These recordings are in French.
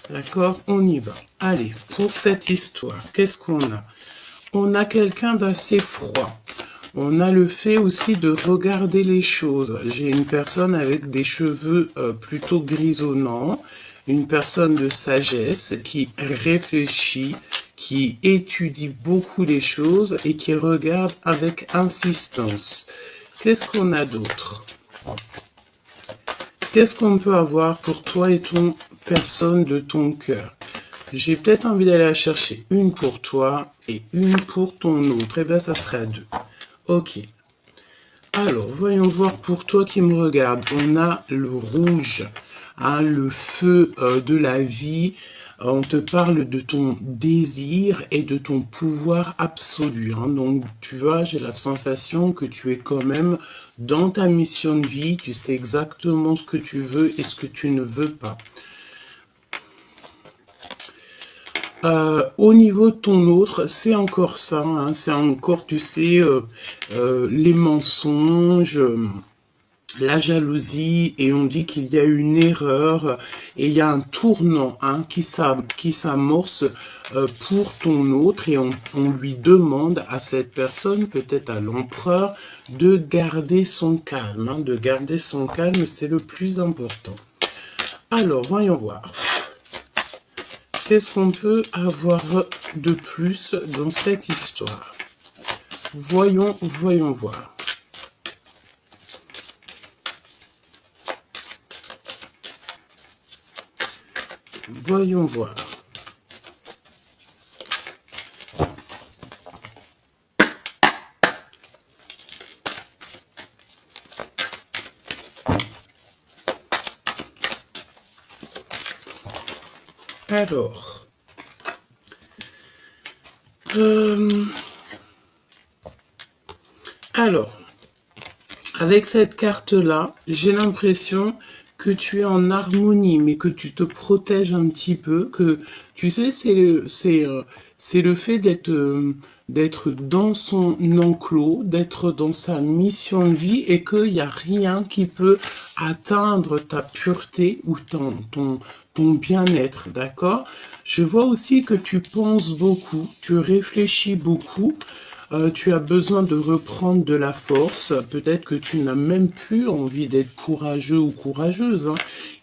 D'accord? On y va. Allez, pour cette histoire, qu'est-ce qu'on a? On a quelqu'un d'assez froid. On a le fait aussi de regarder les choses. J'ai une personne avec des cheveux plutôt grisonnants, une personne de sagesse qui réfléchit, qui étudie beaucoup les choses et qui regarde avec insistance. Qu'est-ce qu'on a d'autre? Qu'est-ce qu'on peut avoir pour toi et ton personne de ton cœur? J'ai peut-être envie d'aller la chercher une pour toi et une pour ton autre. Eh bien, ça sera deux. Ok. Alors, voyons voir pour toi qui me regarde. On a le rouge, hein, le feu de la vie. On te parle de ton désir et de ton pouvoir absolu. Hein. Donc, tu vois, j'ai la sensation que tu es quand même dans ta mission de vie. Tu sais exactement ce que tu veux et ce que tu ne veux pas. Au niveau de ton autre, c'est encore ça, hein, c'est encore, tu sais, les mensonges, la jalousie, et on dit qu'il y a une erreur, et il y a un tournant hein, qui s'amorce pour ton autre, et on lui demande à cette personne, peut-être à l'empereur, de garder son calme. Hein, de garder son calme, c'est le plus important. Alors, voyons voir. Qu'est-ce qu'on peut avoir de plus dans cette histoire? Voyons voir. Voyons voir. Alors, avec cette carte-là, j'ai l'impression que tu es en harmonie, mais que tu te protèges un petit peu, que tu sais, c'est le fait d'être dans son enclos, d'être dans sa mission de vie, et qu'il n'y a rien qui peut atteindre ta pureté ou ton bien-être, d'accord? Je vois aussi que tu penses beaucoup, tu réfléchis beaucoup, tu as besoin de reprendre de la force. Peut-être que tu n'as même plus envie d'être courageux ou courageuse. Hein.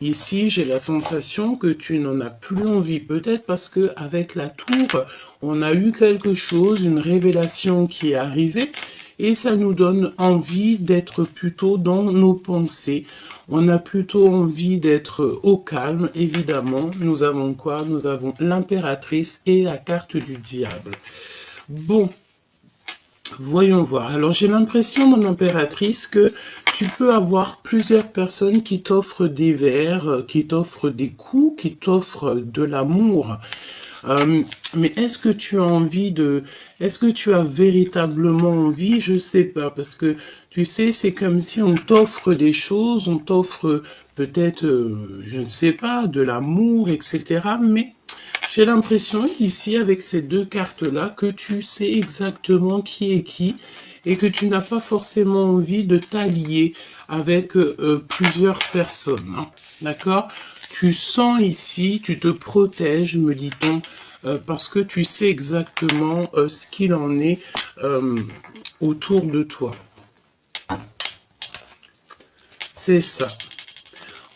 Ici, j'ai la sensation que tu n'en as plus envie. Peut-être parce que avec la tour, on a eu quelque chose, une révélation qui est arrivée. Et ça nous donne envie d'être plutôt dans nos pensées. On a plutôt envie d'être au calme, évidemment. Nous avons quoi? Nous avons l'impératrice et la carte du diable. Bon, voyons voir. Alors j'ai l'impression, mon impératrice, que tu peux avoir plusieurs personnes qui t'offrent des verres, qui t'offrent des coups, qui t'offrent de l'amour. Mais est-ce que tu as envie de... Est-ce que tu as véritablement envie? Je sais pas, parce que tu sais, c'est comme si on t'offre des choses, on t'offre peut-être, je ne sais pas, de l'amour, etc. Mais j'ai l'impression ici, avec ces deux cartes-là, que tu sais exactement qui est qui et que tu n'as pas forcément envie de t'allier avec plusieurs personnes. Hein. D'accord? Tu sens ici, tu te protèges, me dit-on, parce que tu sais exactement ce qu'il en est autour de toi. C'est ça.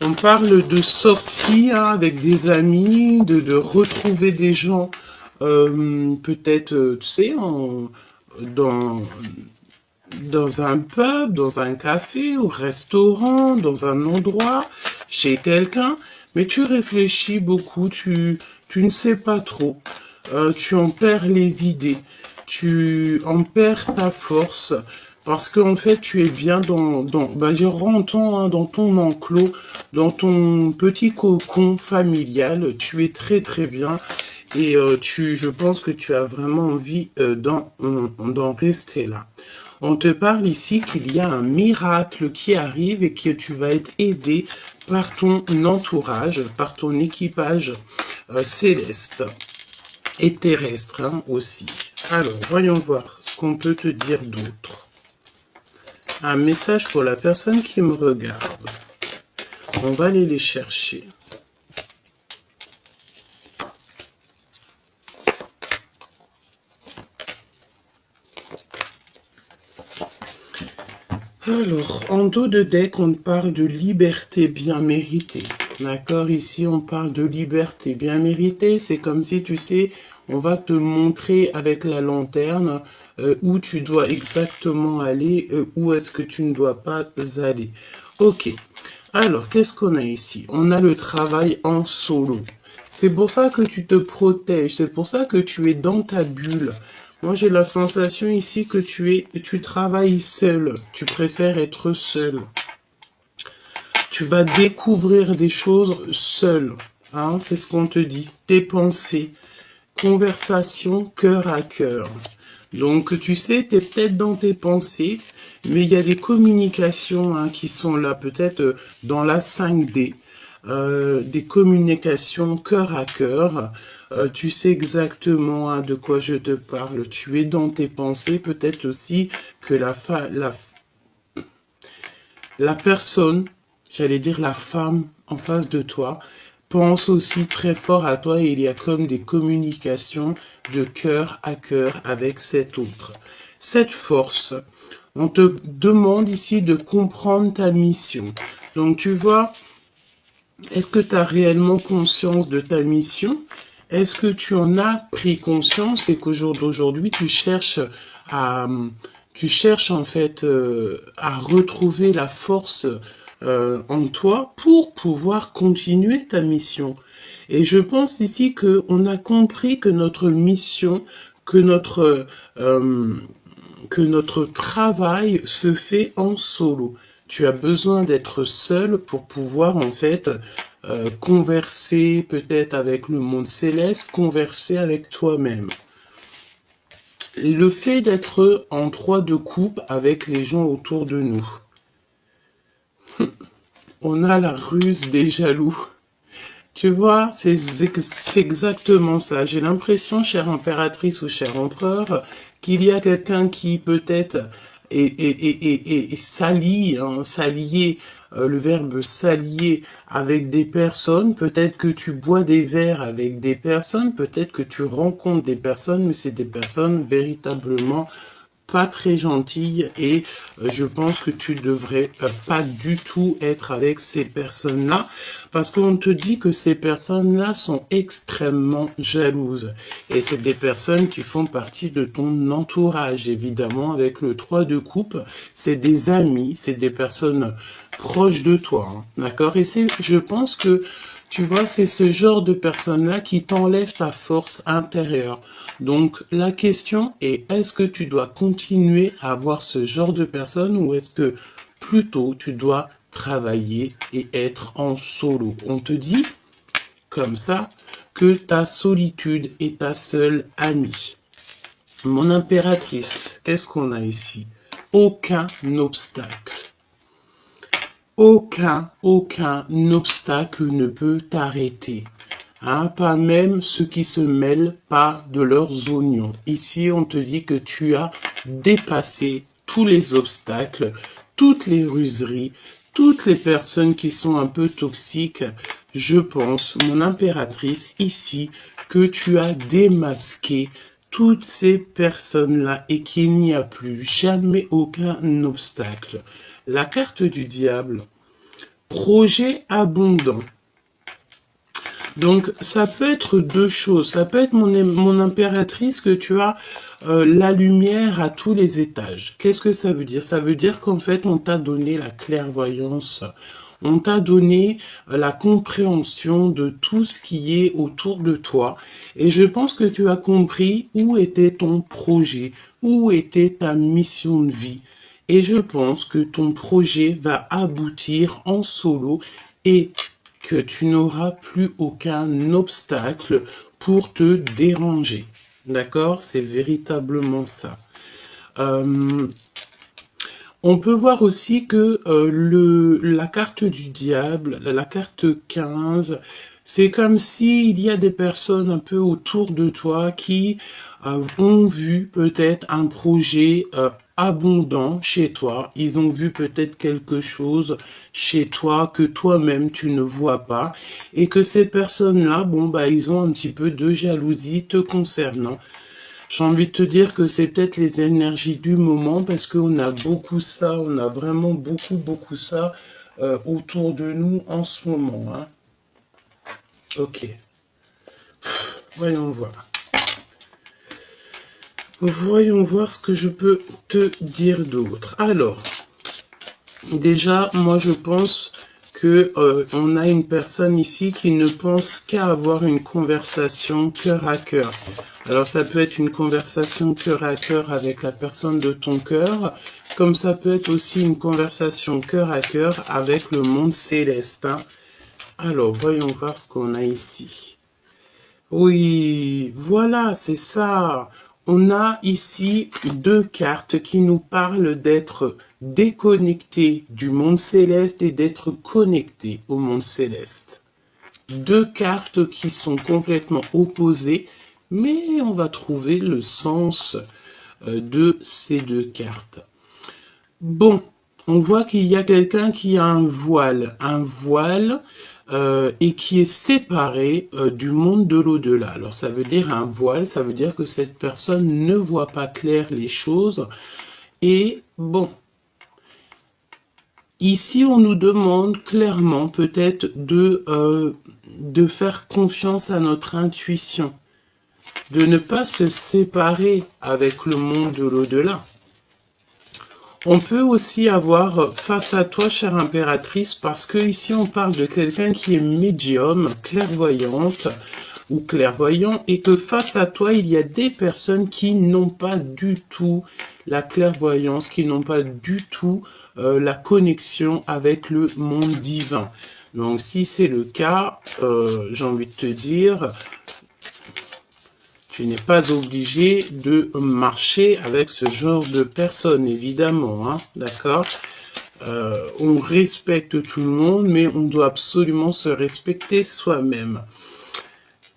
On parle de sortie hein, avec des amis, de retrouver des gens, peut-être, tu sais, dans un pub, dans un café, au restaurant, dans un endroit, chez quelqu'un, mais tu réfléchis beaucoup, tu ne sais pas trop, tu en perds les idées, tu en perds ta force, parce qu'en fait, tu es bien je rentre hein, dans ton enclos, dans ton petit cocon familial, tu es très très bien, et je pense que tu as vraiment envie d'en rester là. On te parle ici qu'il y a un miracle qui arrive et que tu vas être aidé par ton entourage, par ton équipage céleste et terrestre hein, aussi. Alors, voyons voir ce qu'on peut te dire d'autre. Un message pour la personne qui me regarde. On va aller les chercher. Alors, en dos de deck, on parle de liberté bien méritée. D'accord? Ici, on parle de liberté bien méritée. C'est comme si, tu sais, on va te montrer avec la lanterne où tu dois exactement aller, où est-ce que tu ne dois pas aller. Ok. Alors, qu'est-ce qu'on a ici? On a le travail en solo. C'est pour ça que tu te protèges. C'est pour ça que tu es dans ta bulle. Moi, j'ai la sensation ici que tu travailles seul. Tu préfères être seul. Tu vas découvrir des choses seul. Hein, c'est ce qu'on te dit. Tes pensées. Conversation cœur à cœur. Donc, tu sais, tu es peut-être dans tes pensées, mais il y a des communications hein, qui sont là, peut-être dans la 5D. Des communications cœur à cœur. Tu sais exactement hein, de quoi je te parle. Tu es dans tes pensées. Peut-être aussi que la personne, j'allais dire la femme en face de toi, pense aussi très fort à toi et il y a comme des communications de cœur à cœur avec cet autre. Cette force, on te demande ici de comprendre ta mission. Donc tu vois, est-ce que tu as réellement conscience de ta mission? Est-ce que tu en as pris conscience et qu'au jour d'aujourd'hui, à, tu cherches en fait à retrouver la force en toi pour pouvoir continuer ta mission? Et je pense ici que on a compris que notre mission, que euh, que notre travail se fait en solo. Tu as besoin d'être seul pour pouvoir en fait converser peut-être avec le monde céleste, converser avec toi-même. Le fait d'être en 3 de coupe avec les gens autour de nous. On a la ruse des jaloux. Tu vois, c'est exactement ça. J'ai l'impression, chère impératrice ou cher empereur, qu'il y a quelqu'un qui peut-être est s'allie, hein, s'allier, le verbe s'allier avec des personnes. Peut-être que tu bois des verres avec des personnes, peut-être que tu rencontres des personnes, mais c'est des personnes véritablement pas très gentille et je pense que tu devrais pas du tout être avec ces personnes-là parce qu'on te dit que ces personnes-là sont extrêmement jalouses et c'est des personnes qui font partie de ton entourage évidemment avec le 3 de coupe, c'est des amis, c'est des personnes proches de toi, hein, d'accord? Et je pense que tu vois, c'est ce genre de personnes-là qui t'enlèvent ta force intérieure. Donc, la question est, est-ce que tu dois continuer à avoir ce genre de personnes ou est-ce que plutôt tu dois travailler et être en solo? On te dit, comme ça, que ta solitude est ta seule amie. Mon impératrice, qu'est-ce qu'on a ici? Aucun obstacle. Aucun obstacle ne peut t'arrêter. Hein, pas même ceux qui se mêlent pas de leurs oignons. Ici, on te dit que tu as dépassé tous les obstacles, toutes les ruseries, toutes les personnes qui sont un peu toxiques. Je pense, mon impératrice, ici, que tu as démasqué toutes ces personnes-là et qu'il n'y a plus jamais aucun obstacle. La carte du diable, projet abondant. Donc, ça peut être 2 choses. Ça peut être mon impératrice que tu as la lumière à tous les étages. Qu'est-ce que ça veut dire? Ça veut dire qu'en fait, on t'a donné la clairvoyance. On t'a donné la compréhension de tout ce qui est autour de toi. Et je pense que tu as compris où était ton projet, où était ta mission de vie. Et je pense que ton projet va aboutir en solo et que tu n'auras plus aucun obstacle pour te déranger. D'accord? C'est véritablement ça. On peut voir aussi que la carte du diable, la carte 15, c'est comme s'il y a des personnes un peu autour de toi qui ont vu peut-être un projet abondant chez toi. Ils ont vu peut-être quelque chose chez toi que toi-même tu ne vois pas et que ces personnes-là, bon bah ils ont un petit peu de jalousie te concernant. J'ai envie de te dire que c'est peut-être les énergies du moment parce qu'on a beaucoup ça, on a vraiment beaucoup ça autour de nous en ce moment. Hein. Ok, voyons voir. Voyons voir ce que je peux te dire d'autre. Alors, déjà, moi je pense que on a une personne ici qui ne pense qu'à avoir une conversation cœur à cœur. Alors ça peut être une conversation cœur à cœur avec la personne de ton cœur, comme ça peut être aussi une conversation cœur à cœur avec le monde céleste. Hein. Alors, voyons voir ce qu'on a ici. Oui, voilà, c'est ça. On a ici deux cartes qui nous parlent d'être déconnectés du monde céleste et d'être connectés au monde céleste. Deux cartes qui sont complètement opposées, mais on va trouver le sens de ces deux cartes. Bon, on voit qu'il y a quelqu'un qui a un voile et qui est séparé du monde de l'au-delà. Alors ça veut dire un voile, ça veut dire que cette personne ne voit pas clair les choses. Et bon, ici on nous demande clairement peut-être de faire confiance à notre intuition, de ne pas se séparer avec le monde de l'au-delà. On peut aussi avoir face à toi, chère impératrice, parce que ici on parle de quelqu'un qui est médium, clairvoyante ou clairvoyant, et que face à toi, il y a des personnes qui n'ont pas du tout la clairvoyance, qui n'ont pas du tout la connexion avec le monde divin. Donc si c'est le cas, j'ai envie de te dire, tu n'es pas obligé de marcher avec ce genre de personnes, évidemment, hein, d'accord? On respecte tout le monde, mais on doit absolument se respecter soi-même.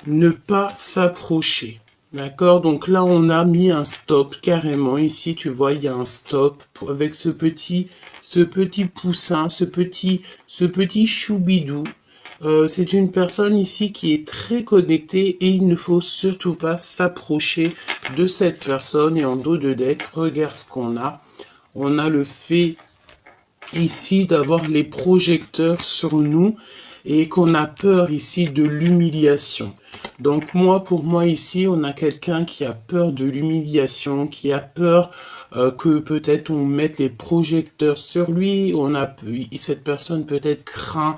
Ne pas s'approcher, d'accord? Donc là, on a mis un stop, carrément. Ici, tu vois, il y a un stop avec ce petit poussin, ce petit choubidou. C'est une personne ici qui est très connectée et il ne faut surtout pas s'approcher de cette personne. Et en dos de deck, regarde ce qu'on a. On a le fait ici d'avoir les projecteurs sur nous et qu'on a peur ici de l'humiliation. Donc pour moi ici, on a quelqu'un qui a peur de l'humiliation, qui a peur que peut-être on mette les projecteurs sur lui. Cette personne peut-être craint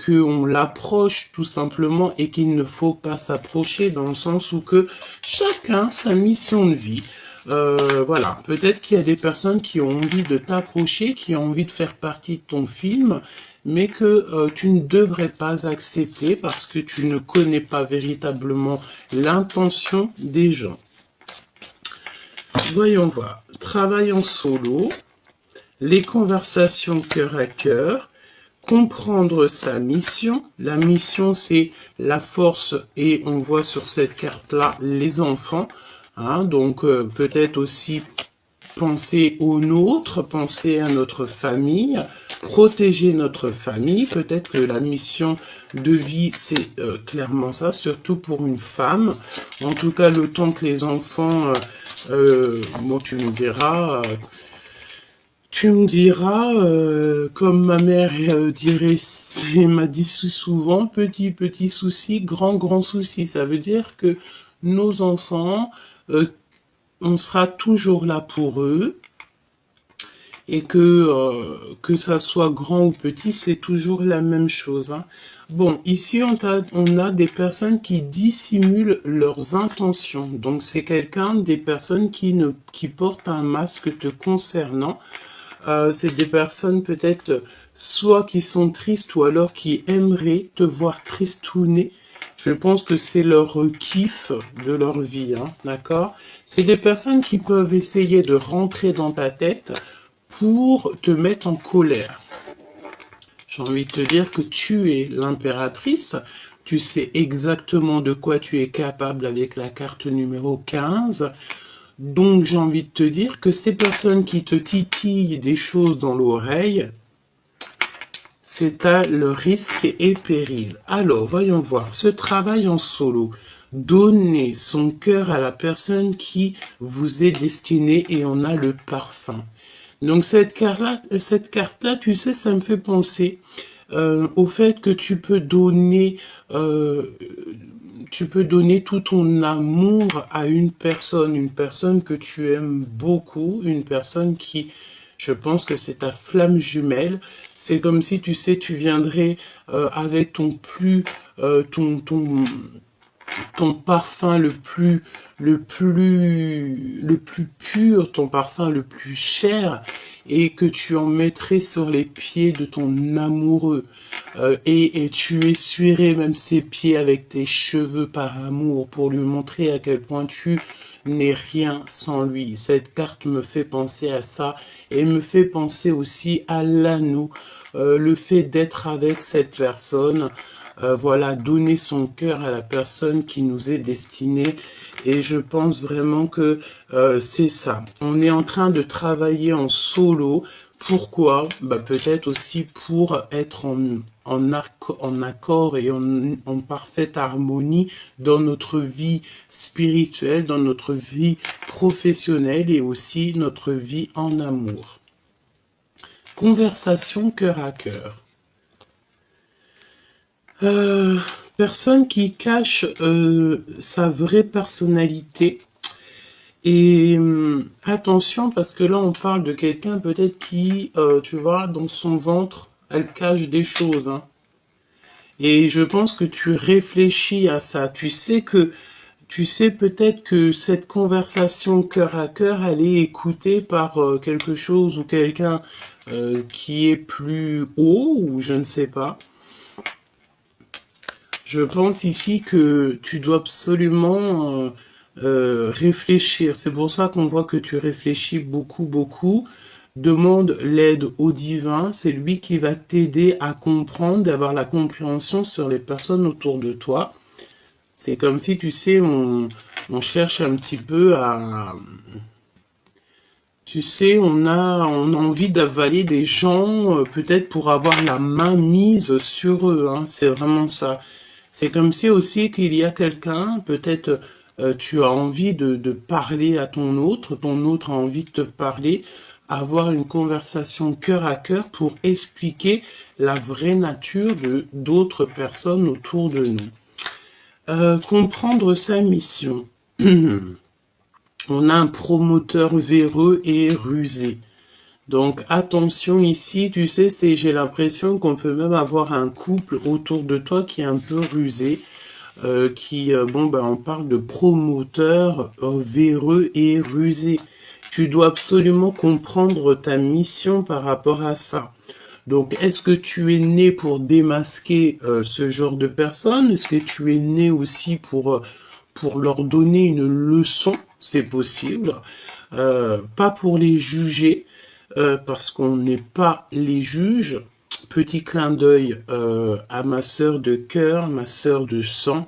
qu'on l'approche tout simplement et qu'il ne faut pas s'approcher dans le sens où que chacun sa mission de vie. Voilà, peut-être qu'il y a des personnes qui ont envie de t'approcher, qui ont envie de faire partie de ton film, mais que tu ne devrais pas accepter parce que tu ne connais pas véritablement l'intention des gens. Voyons voir. Travail en solo, les conversations cœur à cœur, comprendre sa mission. La mission, c'est la force et on voit sur cette carte-là les enfants. Hein, donc peut-être aussi penser aux nôtres, penser à notre famille, protéger notre famille. Peut-être que la mission de vie, c'est clairement ça, surtout pour une femme. En tout cas, le temps que les enfants, bon, tu me diras... comme ma mère dirait, m'a dit souvent, petit souci, grand souci. Ça veut dire que nos enfants, on sera toujours là pour eux et que ça soit grand ou petit, c'est toujours la même chose. Hein. Bon, ici, on a des personnes qui dissimulent leurs intentions. Donc, c'est des personnes qui portent un masque te concernant. C'est des personnes peut-être soit qui sont tristes ou alors qui aimeraient te voir tristouner. Je pense que c'est leur kiff de leur vie, hein, d'accord? C'est des personnes qui peuvent essayer de rentrer dans ta tête pour te mettre en colère. J'ai envie de te dire que tu es l'impératrice, tu sais exactement de quoi tu es capable avec la carte numéro 15. Donc, j'ai envie de te dire que ces personnes qui te titillent des choses dans l'oreille, c'est à le risque et péril. Alors, voyons voir. Ce travail en solo. Donner son cœur à la personne qui vous est destinée et on a le parfum. Donc cette carte-là, tu sais, ça me fait penser au fait que tu peux donner tout ton amour à une personne que tu aimes beaucoup, une personne qui, je pense que c'est ta flamme jumelle. C'est comme si, tu sais, tu viendrais avec ton parfum le plus pur, ton parfum le plus cher, et que tu en mettrais sur les pieds de ton amoureux, et tu essuierais même ses pieds avec tes cheveux par amour pour lui montrer à quel point tu n'es rien sans lui. Cette carte me fait penser à ça et me fait penser aussi à l'anneau, le fait d'être avec cette personne. Voilà, donner son cœur à la personne qui nous est destinée. Et je pense vraiment que c'est ça. On est en train de travailler en solo. Pourquoi? Bah, peut-être aussi pour être en accord et en parfaite harmonie dans notre vie spirituelle, dans notre vie professionnelle et aussi notre vie en amour. Conversation cœur à cœur. Personne qui cache sa vraie personnalité. Et attention, parce que là, on parle de quelqu'un peut-être qui, tu vois, dans son ventre, elle cache des choses. Hein. Et je pense que tu réfléchis à ça. Tu sais peut-être que cette conversation cœur à cœur, elle est écoutée par quelque chose ou quelqu'un qui est plus haut, ou je ne sais pas. Je pense ici que tu dois absolument réfléchir. C'est pour ça qu'on voit que tu réfléchis beaucoup, beaucoup. Demande l'aide au divin. C'est lui qui va t'aider à comprendre, d'avoir la compréhension sur les personnes autour de toi. C'est comme si, tu sais, on cherche un petit peu à... Tu sais, on a envie d'avaler des gens, peut-être pour avoir la main mise sur eux. Hein. C'est vraiment ça. C'est comme si aussi qu'il y a quelqu'un, peut-être tu as envie de parler à ton autre a envie de te parler, avoir une conversation cœur à cœur pour expliquer la vraie nature de d'autres personnes autour de nous. Comprendre sa mission. On a un promoteur véreux et rusé. Donc attention ici, tu sais, j'ai l'impression qu'on peut même avoir un couple autour de toi qui est un peu rusé, on parle de promoteur véreux et rusé. Tu dois absolument comprendre ta mission par rapport à ça. Donc, est-ce que tu es né pour démasquer ce genre de personnes? Est-ce que tu es né aussi pour leur donner une leçon? C'est possible. Pas pour les juger, parce qu'on n'est pas les juges. Petit clin d'œil à ma sœur de cœur, ma sœur de sang.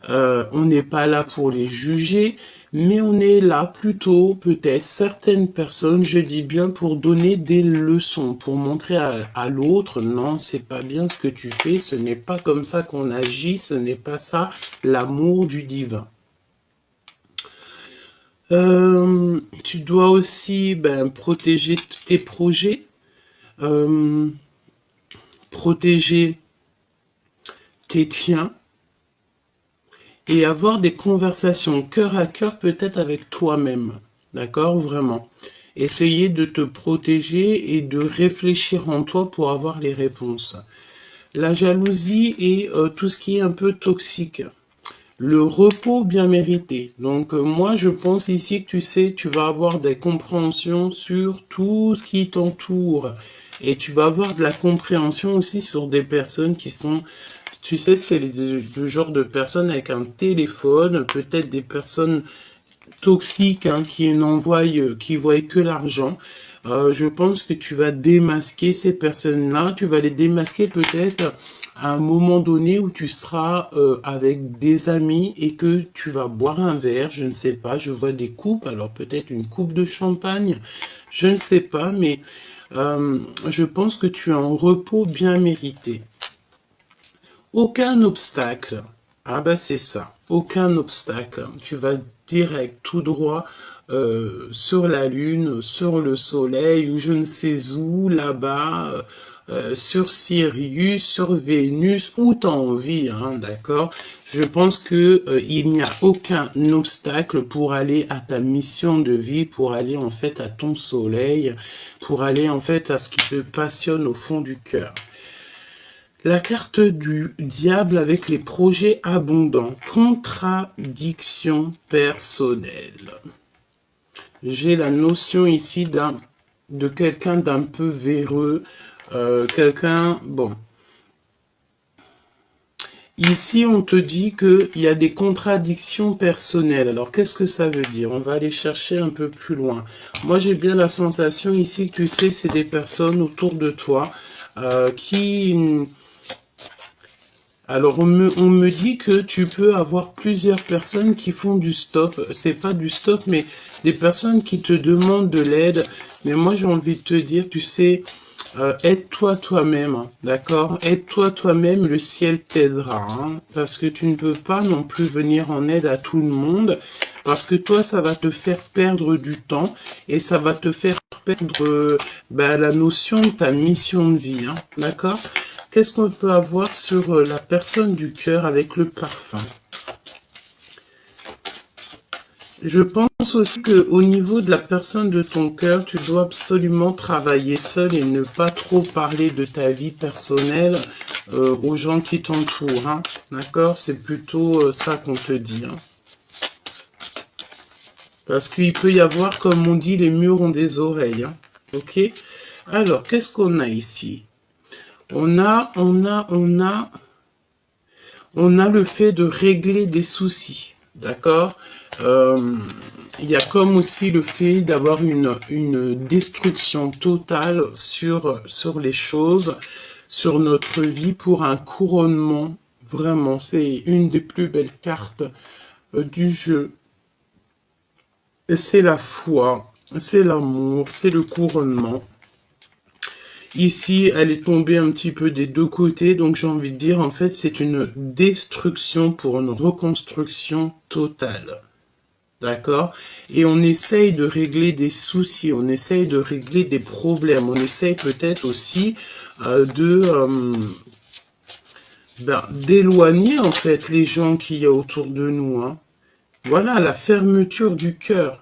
On n'est pas là pour les juger, mais on est là plutôt, peut-être, certaines personnes, je dis bien, pour donner des leçons, pour montrer à l'autre, non, c'est pas bien ce que tu fais, ce n'est pas comme ça qu'on agit, ce n'est pas ça, l'amour du divin. Tu dois aussi protéger tes projets, protéger tes tiens, et avoir des conversations cœur à cœur peut-être avec toi-même, d'accord, vraiment. Essayer de te protéger et de réfléchir en toi pour avoir les réponses. La jalousie et tout ce qui est un peu toxique. Le repos bien mérité. Donc moi je pense ici que tu sais, tu vas avoir des compréhensions sur tout ce qui t'entoure. Et tu vas avoir de la compréhension aussi sur des personnes qui sont... Tu sais, c'est le genre de personnes avec un téléphone, peut-être des personnes toxiques hein, qui voient que l'argent. Je pense que tu vas démasquer ces personnes-là. Tu vas les démasquer peut-être à un moment donné où tu seras avec des amis et que tu vas boire un verre. Je ne sais pas, je vois des coupes. Alors peut-être une coupe de champagne. Je ne sais pas, mais Je pense que tu es en repos bien mérité. Aucun obstacle. Ah bah c'est ça. Aucun obstacle. Tu vas direct, tout droit sur la Lune, sur le Soleil, ou je ne sais où, là-bas, sur Sirius, sur Vénus, où t'as envie, hein, d'accord? Je pense que il n'y a aucun obstacle pour aller à ta mission de vie, pour aller en fait à ton soleil, pour aller en fait à ce qui te passionne au fond du cœur. La carte du diable avec les projets abondants. Contradiction personnelle. J'ai la notion ici de quelqu'un d'un peu véreux. Quelqu'un... Bon. Ici, on te dit qu'il y a des contradictions personnelles. Alors, qu'est-ce que ça veut dire? On va aller chercher un peu plus loin. Moi, j'ai bien la sensation ici que tu sais, c'est des personnes autour de toi qui... Alors, on me dit que tu peux avoir plusieurs personnes qui font du stop. C'est pas du stop, mais des personnes qui te demandent de l'aide. Mais moi, j'ai envie de te dire, tu sais, aide-toi toi-même, hein, d'accord? Aide-toi toi-même, le ciel t'aidera, hein, parce que tu ne peux pas non plus venir en aide à tout le monde, parce que toi, ça va te faire perdre du temps et ça va te faire perdre la notion de ta mission de vie, hein, d'accord? Qu'est-ce qu'on peut avoir sur la personne du cœur avec le parfum? Je pense aussi que au niveau de la personne de ton cœur, tu dois absolument travailler seul et ne pas trop parler de ta vie personnelle aux gens qui t'entourent, hein. D'accord? C'est plutôt ça qu'on te dit, hein. Parce qu'il peut y avoir, comme on dit, les murs ont des oreilles, hein. Ok? Alors, qu'est-ce qu'on a ici? On a le fait de régler des soucis, d'accord? Il y a comme aussi le fait d'avoir une destruction totale sur les choses, sur notre vie pour un couronnement. Vraiment, c'est une des plus belles cartes du jeu. C'est la foi, c'est l'amour, c'est le couronnement. Ici, elle est tombée un petit peu des deux côtés, donc j'ai envie de dire, en fait, c'est une destruction pour une reconstruction totale. D'accord? Et on essaye de régler des soucis, on essaye de régler des problèmes, on essaye peut-être aussi d'éloigner, en fait, les gens qu'il y a autour de nous, hein. Voilà, la fermeture du cœur.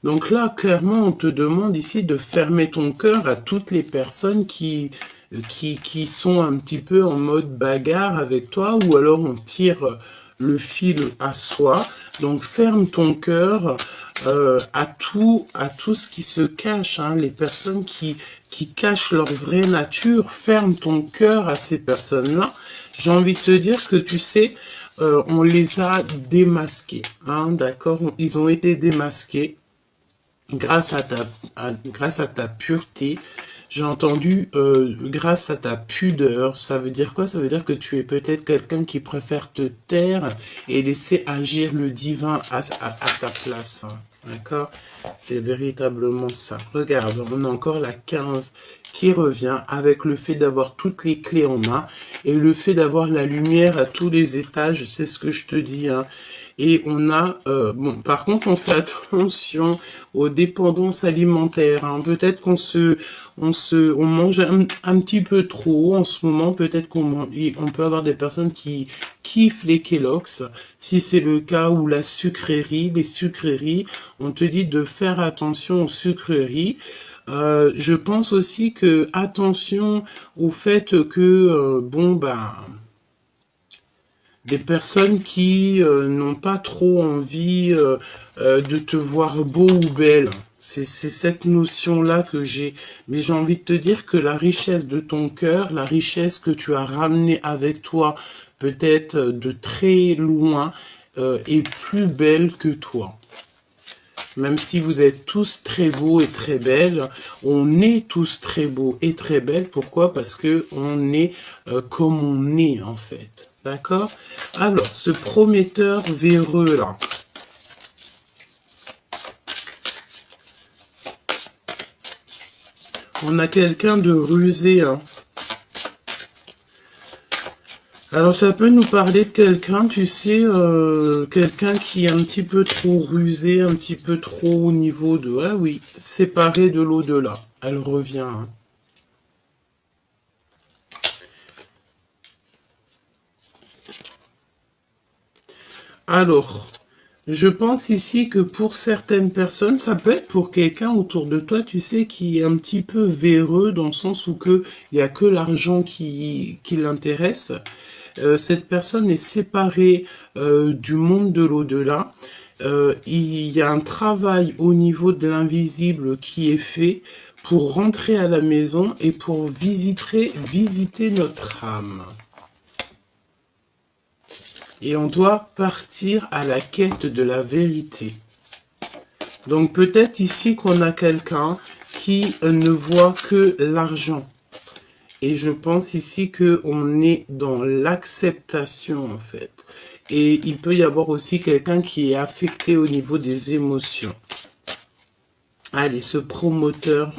Donc là, clairement, on te demande ici de fermer ton cœur à toutes les personnes qui sont un petit peu en mode bagarre avec toi, ou alors on tire le fil à soi. Donc ferme ton cœur à tout ce qui se cache, hein, les personnes qui cachent leur vraie nature. Ferme ton cœur à ces personnes-là. J'ai envie de te dire que tu sais, on les a démasqués, hein, d'accord? Ils ont été démasqués grâce à ta pureté. J'ai entendu grâce à ta pudeur. Ça veut dire quoi? Ça veut dire que tu es peut-être quelqu'un qui préfère te taire et laisser agir le divin à ta place, hein. D'accord? C'est véritablement ça. Regarde, on a encore la 15 qui revient avec le fait d'avoir toutes les clés en main et le fait d'avoir la lumière à tous les étages. C'est ce que je te dis, hein. Et on a, bon, par contre, on fait attention aux dépendances alimentaires, hein. Peut-être on mange un petit peu trop en ce moment. Peut-être on peut avoir des personnes qui kiffent les Kellogg's. Si c'est le cas, ou la sucrerie, les sucreries, on te dit de faire attention aux sucreries. Je pense aussi que attention au fait que des personnes qui n'ont pas trop envie de te voir beau ou belle. C'est cette notion-là que j'ai. Mais j'ai envie de te dire que la richesse de ton cœur, la richesse que tu as ramenée avec toi, peut-être de très loin, est plus belle que toi. Même si vous êtes tous très beaux et très belles, on est tous très beaux et très belles. Pourquoi? Parce que on est comme on est, en fait. D'accord? Alors, ce prometteur véreux là. On a quelqu'un de rusé, hein. Alors ça peut nous parler de quelqu'un, tu sais, quelqu'un qui est un petit peu trop rusé, un petit peu trop au niveau de... Ah oui, séparé de l'au-delà. Elle revient, hein. Alors, je pense ici que pour certaines personnes, ça peut être pour quelqu'un autour de toi, tu sais, qui est un petit peu véreux dans le sens où que il y a que l'argent qui l'intéresse. Cette personne est séparée du monde de l'au-delà. Il y a un travail au niveau de l'invisible qui est fait pour rentrer à la maison et pour visiter notre âme. Et on doit partir à la quête de la vérité. Donc peut-être ici qu'on a quelqu'un qui ne voit que l'argent. Et je pense ici qu'on est dans l'acceptation en fait. Et il peut y avoir aussi quelqu'un qui est affecté au niveau des émotions. Allez, ce promoteur,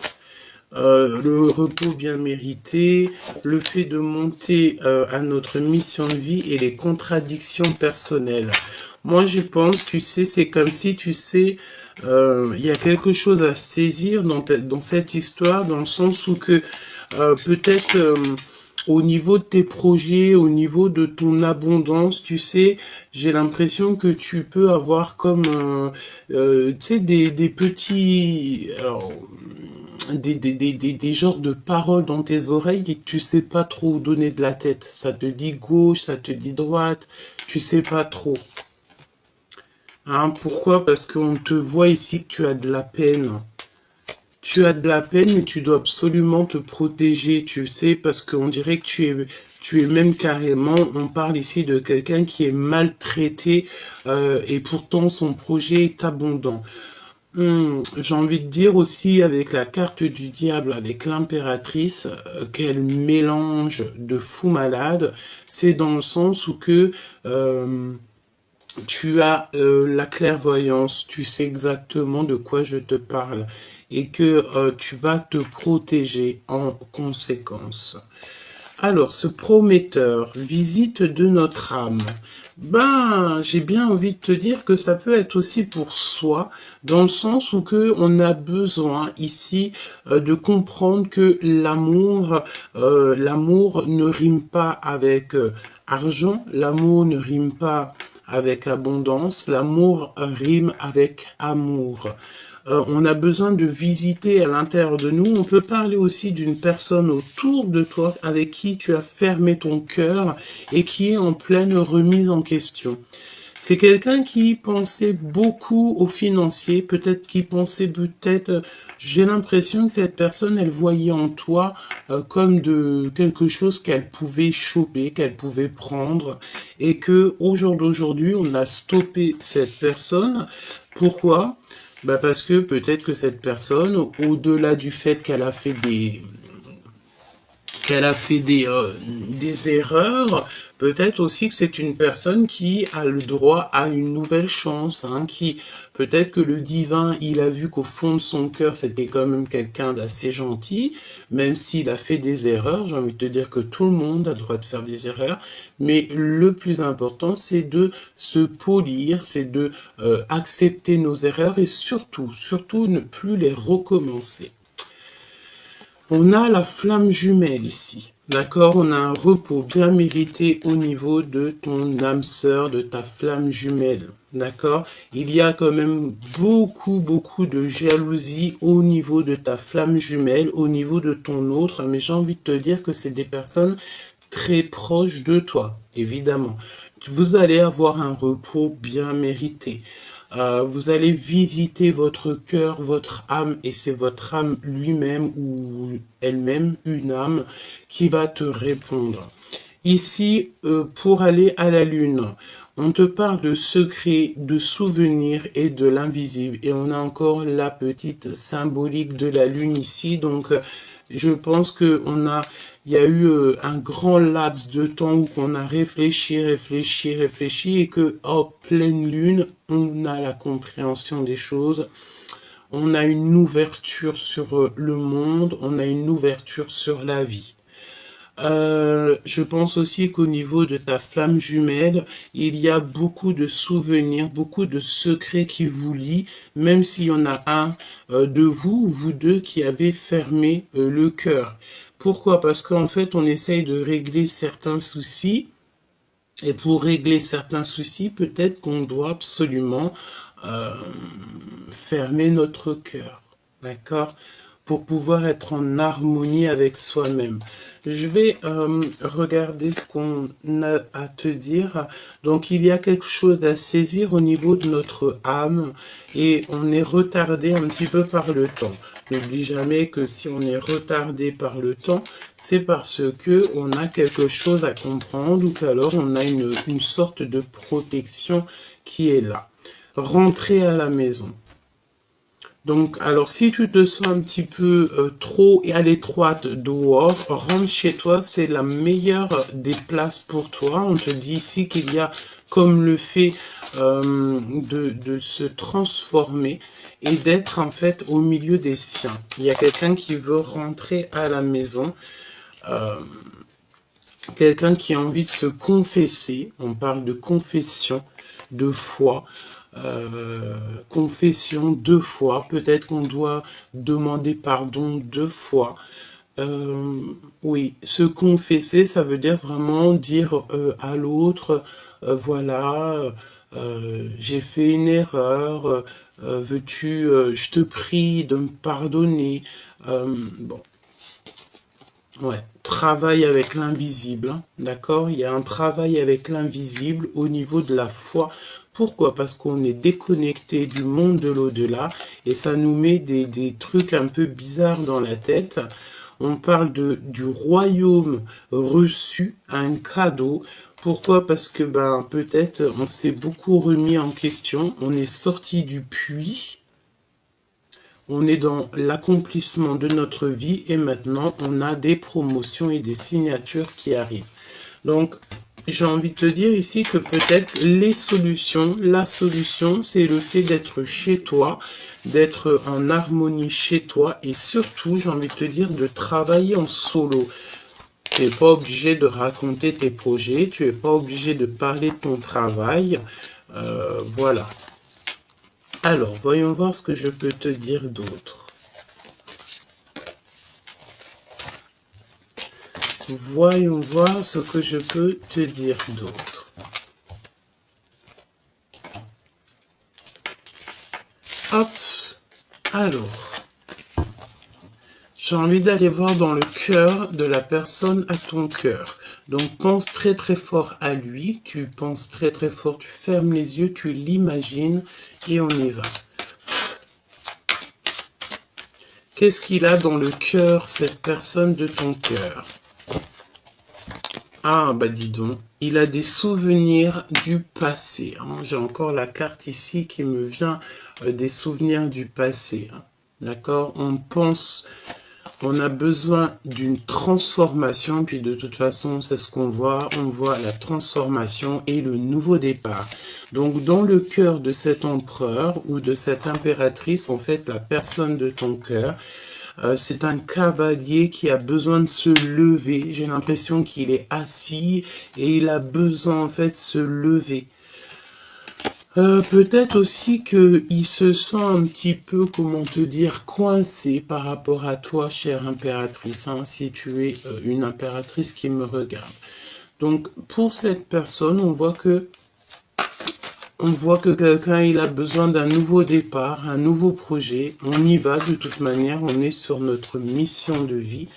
le repos bien mérité, le fait de monter à notre mission de vie et les contradictions personnelles. Moi, je pense, tu sais, c'est comme si, tu sais, il y a quelque chose à saisir dans cette histoire, dans le sens où que peut-être au niveau de tes projets, au niveau de ton abondance, tu sais, j'ai l'impression que tu peux avoir comme, tu sais, des petits... Alors, des genres de paroles dans tes oreilles et que tu sais pas trop où donner de la tête. Ça te dit gauche, ça te dit droite, tu sais pas trop. Hein, pourquoi? Parce qu'on te voit ici que tu as de la peine. Tu as de la peine, mais tu dois absolument te protéger, tu sais, parce qu'on dirait que tu es même carrément, on parle ici de quelqu'un qui est maltraité et pourtant son projet est abondant. J'ai envie de dire aussi avec la carte du diable, avec l'impératrice, quel mélange de fou malade. C'est dans le sens où que tu as la clairvoyance, tu sais exactement de quoi je te parle et que tu vas te protéger en conséquence. Alors, ce prometteur, visite de notre âme. Ben, j'ai bien envie de te dire que ça peut être aussi pour soi, dans le sens où que on a besoin ici de comprendre que l'amour ne rime pas avec argent, l'amour ne rime pas avec abondance, l'amour rime avec amour. On a besoin de visiter à l'intérieur de nous. On peut parler aussi d'une personne autour de toi avec qui tu as fermé ton cœur et qui est en pleine remise en question. C'est quelqu'un qui pensait beaucoup aux financiers, j'ai l'impression que cette personne, elle voyait en toi comme de quelque chose qu'elle pouvait choper, qu'elle pouvait prendre, et que au jour d'aujourd'hui, on a stoppé cette personne. Pourquoi? Bah parce que peut-être que cette personne, au-delà du fait qu'elle a fait des erreurs, peut-être aussi que c'est une personne qui a le droit à une nouvelle chance, hein, qui peut-être que le divin, il a vu qu'au fond de son cœur, c'était quand même quelqu'un d'assez gentil, même s'il a fait des erreurs. J'ai envie de te dire que tout le monde a le droit de faire des erreurs, mais le plus important, c'est de se polir, c'est de accepter nos erreurs et surtout ne plus les recommencer. On a la flamme jumelle ici, d'accord? On a un repos bien mérité au niveau de ton âme sœur, de ta flamme jumelle, d'accord? Il y a quand même beaucoup de jalousie au niveau de ta flamme jumelle, au niveau de ton autre, mais j'ai envie de te dire que c'est des personnes très proches de toi, évidemment. Vous allez avoir un repos bien mérité. Vous allez visiter votre cœur, votre âme, et c'est votre âme lui-même ou elle-même, une âme, qui va te répondre. Ici, pour aller à la lune, on te parle de secrets, de souvenirs et de l'invisible. Et on a encore la petite symbolique de la lune ici. Donc, je pense que il y a eu un grand laps de temps où on a réfléchi, et que, en pleine lune, on a la compréhension des choses. on a une ouverture sur le monde, on a une ouverture sur la vie. Je pense aussi qu'au niveau de ta flamme jumelle, il y a beaucoup de souvenirs, beaucoup de secrets qui vous lient, même s'il y en a un de vous ou vous deux qui avez fermé le cœur. Pourquoi? Parce qu'en fait, on essaye de régler certains soucis, et pour régler certains soucis, peut-être qu'on doit absolument euh, fermer notre cœur. D'accord? Pour pouvoir être en harmonie avec soi-même. Je vais regarder ce qu'on a à te dire. Donc, il y a quelque chose à saisir au niveau de notre âme et on est retardé un petit peu par le temps. N'oublie jamais que si on est retardé par le temps, c'est parce que on a quelque chose à comprendre ou qu'alors on a une sorte de protection qui est là. Rentrer à la maison. Donc, alors, si tu te sens un petit peu trop à l'étroite dehors, rentre chez toi, c'est la meilleure des places pour toi. On te dit ici qu'il y a comme le fait de se transformer et d'être en fait au milieu des siens. Il y a quelqu'un qui veut rentrer à la maison, quelqu'un qui a envie de se confesser. On parle de confession, de foi. Confession 2 fois, peut-être qu'on doit demander pardon 2 fois. Oui, se confesser, ça veut dire vraiment dire à l'autre, voilà, j'ai fait une erreur, veux-tu, je te prie de me pardonner. Bon, ouais, travail avec l'invisible, hein, d'accord? Il y a un travail avec l'invisible au niveau de la foi. Pourquoi? Parce qu'on est déconnecté du monde de l'au-delà et ça nous met des trucs un peu bizarres dans la tête. On parle du royaume reçu, un cadeau. Pourquoi? Parce que ben peut-être on s'est beaucoup remis en question, on est sorti du puits. On est dans l'accomplissement de notre vie et maintenant on a des promotions et des signatures qui arrivent. Donc, j'ai envie de te dire ici que peut-être la solution, c'est le fait d'être chez toi, d'être en harmonie chez toi et surtout, j'ai envie de te dire, de travailler en solo. Tu n'es pas obligé de raconter tes projets, tu n'es pas obligé de parler de ton travail. Voilà. Alors, voyons voir ce que je peux te dire d'autre. Voyons voir ce que je peux te dire d'autre. Hop. Alors. J'ai envie d'aller voir dans le cœur de la personne à ton cœur. Donc, pense très très fort à lui. Tu penses très très fort. Tu fermes les yeux, tu l'imagines et on y va. Qu'est-ce qu'il a dans le cœur, cette personne de ton cœur? Ah, bah dis donc, il a des souvenirs du passé. Hein. J'ai encore la carte ici qui me vient des souvenirs du passé. Hein. D'accord? On a besoin d'une transformation, puis de toute façon, c'est ce qu'on voit. On voit la transformation et le nouveau départ. Donc, dans le cœur de cet empereur ou de cette impératrice, en fait, la personne de ton cœur, c'est un cavalier qui a besoin de se lever. J'ai l'impression qu'il est assis et il a besoin en fait de se lever. Peut-être aussi qu'il se sent un petit peu, comment te dire, coincé par rapport à toi, chère impératrice, hein, si tu es une impératrice qui me regarde. Donc, pour cette personne, on voit que quelqu'un, il a besoin d'un nouveau départ, un nouveau projet. On y va de toute manière, on est sur notre mission de vie.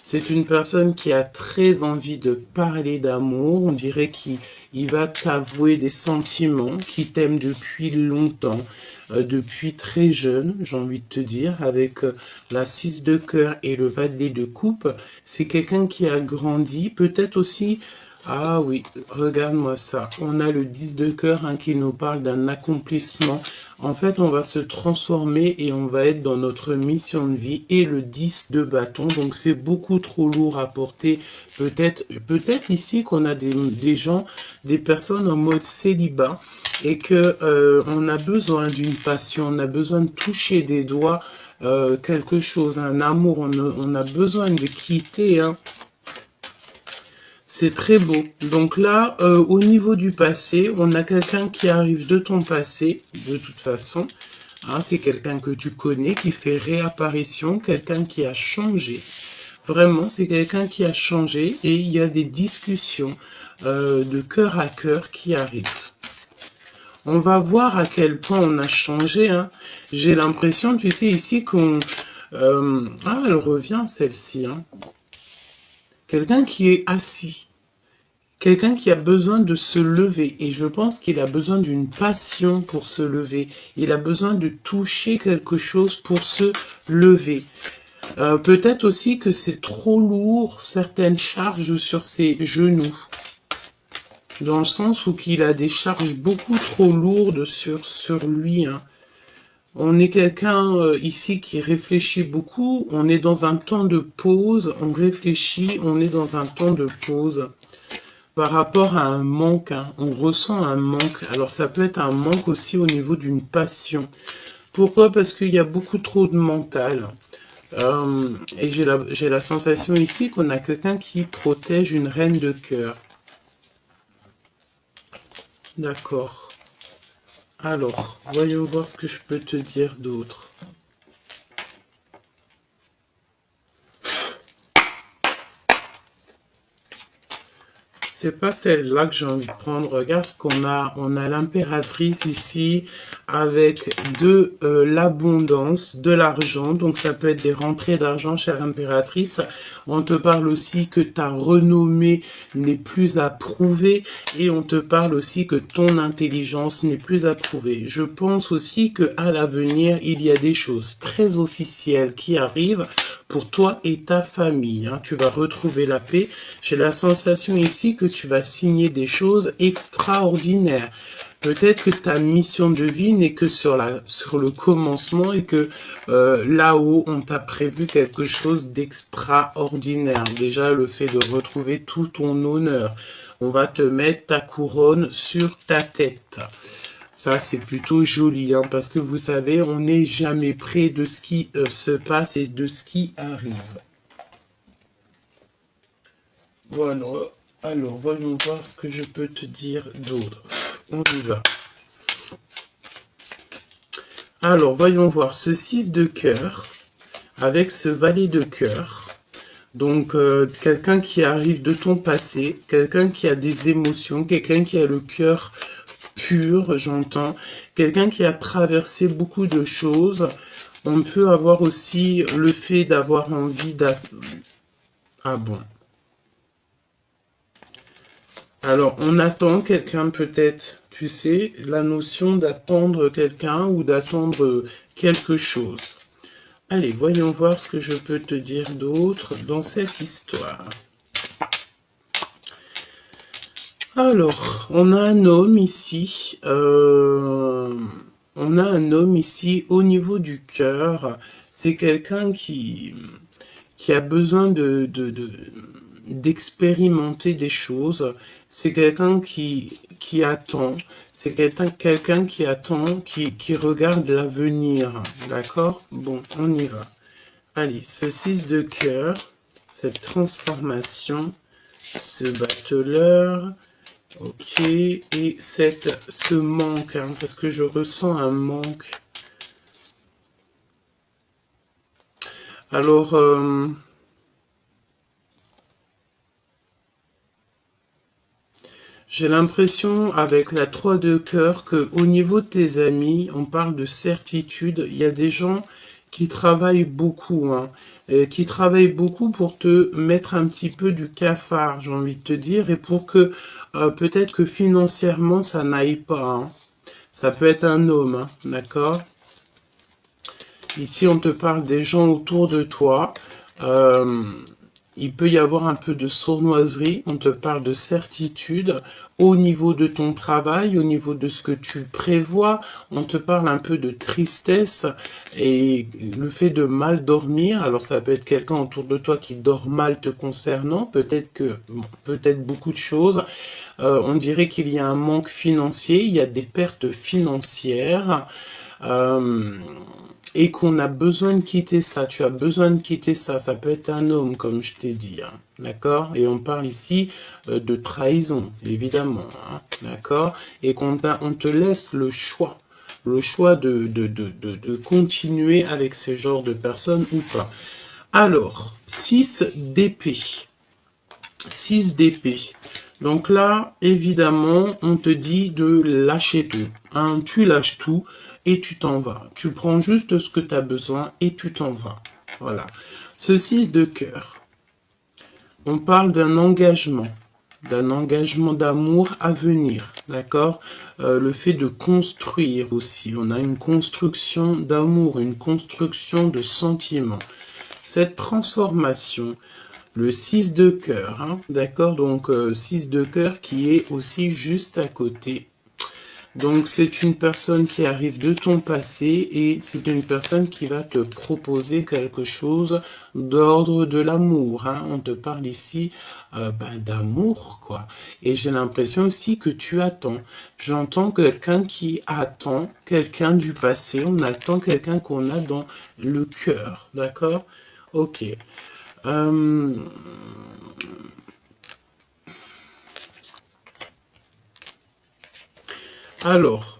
C'est une personne qui a très envie de parler d'amour. On dirait qu'il va t'avouer des sentiments, qui t'aime depuis longtemps, depuis très jeune, j'ai envie de te dire, avec la 6 de cœur et le valet de coupe. C'est quelqu'un qui a grandi, peut-être aussi. Ah oui, regarde-moi ça. On a le 10 de cœur hein, qui nous parle d'un accomplissement En fait, on va se transformer et on va être dans notre mission de vie et le 10 de bâton. Donc, c'est beaucoup trop lourd à porter. Peut-être ici qu'on a des gens, des personnes en mode célibat et que on a besoin d'une passion, on a besoin de toucher des doigts quelque chose, un amour. On a besoin de quitter, hein. C'est très beau. Donc là, au niveau du passé, on a quelqu'un qui arrive de ton passé, de toute façon. Hein, c'est quelqu'un que tu connais, qui fait réapparition, quelqu'un qui a changé. Vraiment, c'est quelqu'un qui a changé et il y a des discussions de cœur à cœur qui arrivent. On va voir à quel point on a changé. Hein. J'ai l'impression, tu sais, ici qu'on... ah, elle revient celle-ci. Hein. Quelqu'un qui est assis. Quelqu'un qui a besoin de se lever. Et je pense qu'il a besoin d'une passion pour se lever. Il a besoin de toucher quelque chose pour se lever. Peut-être aussi que c'est trop lourd, certaines charges sur ses genoux. Dans le sens où il a des charges beaucoup trop lourdes sur lui. Hein. On est quelqu'un ici qui réfléchit beaucoup. On est dans un temps de pause. On réfléchit. On est dans un temps de pause. Par rapport à un manque, hein, on ressent un manque. Alors ça peut être un manque aussi au niveau d'une passion. Pourquoi? Parce qu'il y a beaucoup trop de mental. Et j'ai la sensation ici qu'on a quelqu'un qui protège une reine de cœur. D'accord. Alors, voyons voir ce que je peux te dire d'autre. C'est pas celle-là que j'ai envie de prendre. Regarde ce qu'on a. On a l'impératrice ici avec de l'abondance, de l'argent. Donc ça peut être des rentrées d'argent, chère impératrice. On te parle aussi que ta renommée n'est plus à prouver. Et on te parle aussi que ton intelligence n'est plus à prouver. Je pense aussi que à l'avenir, il y a des choses très officielles qui arrivent pour toi et ta famille. Hein. Tu vas retrouver la paix. J'ai la sensation ici que tu vas signer des choses extraordinaires. Peut-être que ta mission de vie n'est que sur le commencement et que là-haut, on t'a prévu quelque chose d'extraordinaire. Déjà, le fait de retrouver tout ton honneur. On va te mettre ta couronne sur ta tête. Ça, c'est plutôt joli, hein, parce que vous savez, on n'est jamais près de ce qui se passe et de ce qui arrive. Voilà. Alors, voyons voir ce que je peux te dire d'autre. On y va. Alors, voyons voir ce 6 de cœur avec ce valet de cœur. Donc, quelqu'un qui arrive de ton passé, quelqu'un qui a des émotions, quelqu'un qui a le cœur pur, j'entends, quelqu'un qui a traversé beaucoup de choses. On peut avoir aussi le fait d'avoir envie Ah bon. Alors, on attend quelqu'un peut-être, tu sais, la notion d'attendre quelqu'un ou d'attendre quelque chose. Allez, voyons voir ce que je peux te dire d'autre dans cette histoire. Alors, on a un homme ici, au niveau du cœur. C'est quelqu'un qui a besoin d'expérimenter des choses. C'est quelqu'un qui attend. C'est quelqu'un qui attend, qui regarde l'avenir. D'accord? Bon, on y va. Allez, ce 6 de cœur, cette transformation, ce battleur, ok, et ce manque, hein, parce que je ressens un manque. Alors, j'ai l'impression, avec la 3 de cœur, que au niveau de tes amis, on parle de certitude. Il y a des gens qui travaillent beaucoup, hein, qui travaillent beaucoup pour te mettre un petit peu du cafard, j'ai envie de te dire, et pour que peut-être que financièrement, ça n'aille pas. Hein. Ça peut être un homme, hein, d'accord? Ici, on te parle des gens autour de toi. il peut y avoir un peu de sournoiserie, on te parle de certitude au niveau de ton travail, au niveau de ce que tu prévois, on te parle un peu de tristesse et le fait de mal dormir. Alors ça peut être quelqu'un autour de toi qui dort mal te concernant, peut-être beaucoup de choses. On dirait qu'il y a un manque financier, il y a des pertes financières. Euh, et qu'on a besoin de quitter ça, tu as besoin de quitter ça, ça peut être un homme, comme je t'ai dit, hein, d'accord? Et on parle ici de trahison, évidemment, hein, d'accord? Et on te laisse le choix de continuer avec ces genres de personnes ou pas. Alors, 6 d'épée. 6 d'épée. Donc là, évidemment, on te dit de lâcher tout. Hein, tu lâches tout et tu t'en vas. Tu prends juste ce que tu as besoin et tu t'en vas. Voilà. Ce 6 de cœur, on parle d'un engagement d'amour à venir, d'accord? Le fait de construire aussi. On a une construction d'amour, une construction de sentiments. Cette transformation, le 6 de cœur, hein, d'accord? Donc 6 de cœur qui est aussi juste à côté. Donc c'est une personne qui arrive de ton passé et c'est une personne qui va te proposer quelque chose d'ordre de l'amour. Hein. On te parle ici d'amour, quoi. Et j'ai l'impression aussi que tu attends. J'entends quelqu'un qui attend, quelqu'un du passé. On attend quelqu'un qu'on a dans le cœur, d'accord? Ok. Alors,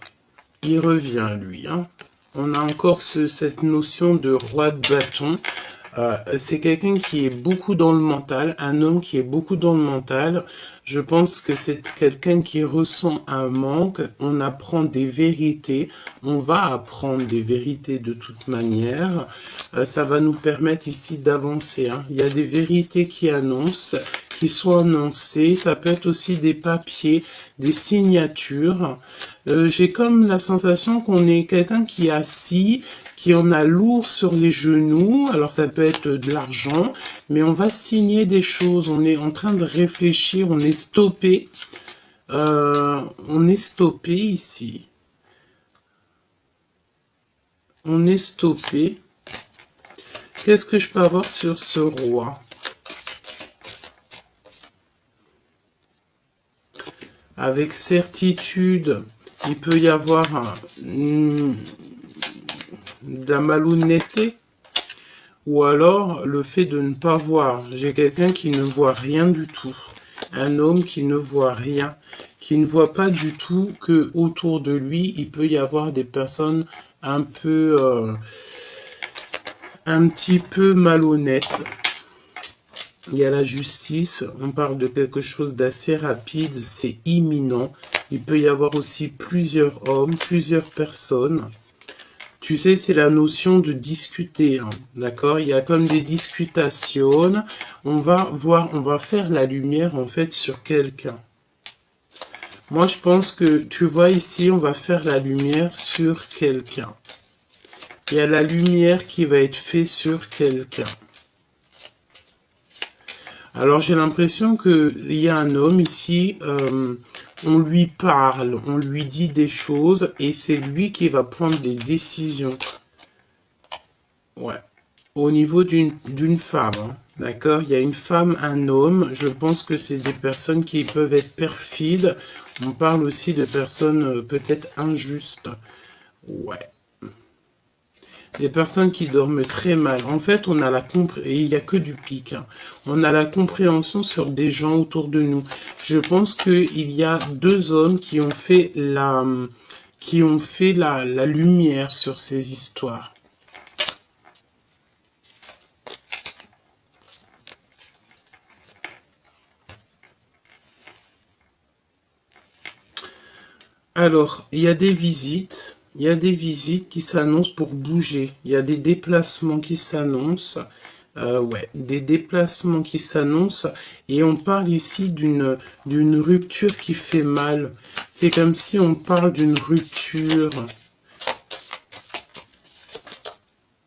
il revient, lui. Hein. On a encore cette notion de roi de bâton. C'est quelqu'un qui est beaucoup dans le mental, un homme qui est beaucoup dans le mental. Je pense que c'est quelqu'un qui ressent un manque. On apprend des vérités. On va apprendre des vérités de toute manière. Ça va nous permettre ici d'avancer. Hein. Il y a des vérités qui sont annoncées. Ça peut être aussi des papiers, des signatures. J'ai comme la sensation qu'on est quelqu'un qui est assis, qui en a lourd sur les genoux. Alors ça peut être de l'argent, mais on va signer des choses. On est en train de réfléchir, on est stoppé. On est stoppé ici. On est stoppé. Qu'est-ce que je peux avoir sur ce roi? Avec certitude, il peut y avoir de la malhonnêteté. Ou alors, le fait de ne pas voir. J'ai quelqu'un qui ne voit rien du tout. Un homme qui ne voit rien. Qui ne voit pas du tout que autour de lui, il peut y avoir des personnes un petit peu malhonnêtes. Il y a la justice. On parle de quelque chose d'assez rapide. C'est imminent. Il peut y avoir aussi plusieurs hommes, plusieurs personnes. Tu sais, c'est la notion de discuter, hein, d'accord? Il y a comme des discutations. On va faire la lumière, en fait, sur quelqu'un. Moi, je pense que, tu vois ici, on va faire la lumière sur quelqu'un. Il y a la lumière qui va être faite sur quelqu'un. Alors, j'ai l'impression qu'il y a un homme ici, on lui parle, on lui dit des choses, et c'est lui qui va prendre des décisions. Ouais. Au niveau d'une femme, hein, d'accord? Il y a une femme, un homme. Je pense que c'est des personnes qui peuvent être perfides. On parle aussi de personnes peut-être injustes. Ouais. Des personnes qui dorment très mal. En fait, on a et il n'y a que du pic. Hein. On a la compréhension sur des gens autour de nous. Je pense qu'il y a deux hommes qui ont fait la lumière sur ces histoires. Alors, il y a des visites. Il y a des visites qui s'annoncent pour bouger. Il y a des déplacements qui s'annoncent. Ouais, des déplacements qui s'annoncent. Et on parle ici d'une rupture qui fait mal. C'est comme si on parle d'une rupture.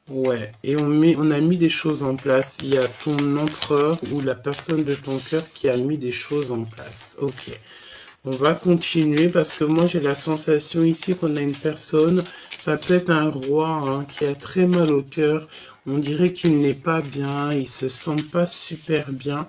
Ouais, et on a mis des choses en place. Il y a ton empereur ou la personne de ton cœur qui a mis des choses en place. Ok. On va continuer parce que moi j'ai la sensation ici qu'on a une personne, ça peut être un roi hein, qui a très mal au cœur. On dirait qu'il n'est pas bien, il se sent pas super bien.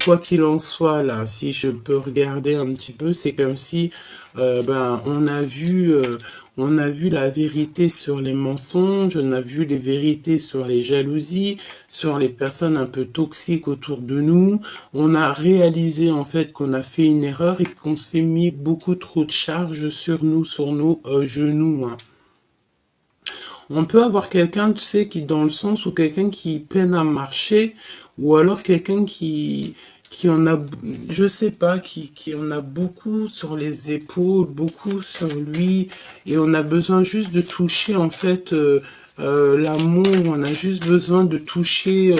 Quoi qu'il en soit, là, si je peux regarder un petit peu, c'est comme si, on a vu la vérité sur les mensonges, on a vu les vérités sur les jalousies, sur les personnes un peu toxiques autour de nous. On a réalisé en fait qu'on a fait une erreur et qu'on s'est mis beaucoup trop de charges sur nos genoux, hein. On peut avoir quelqu'un, tu sais, qui dans le sens où quelqu'un qui peine à marcher, ou alors quelqu'un qui en a, je sais pas, qui en a beaucoup sur les épaules, beaucoup sur lui, et on a besoin juste de toucher, en fait, l'amour, on a juste besoin de toucher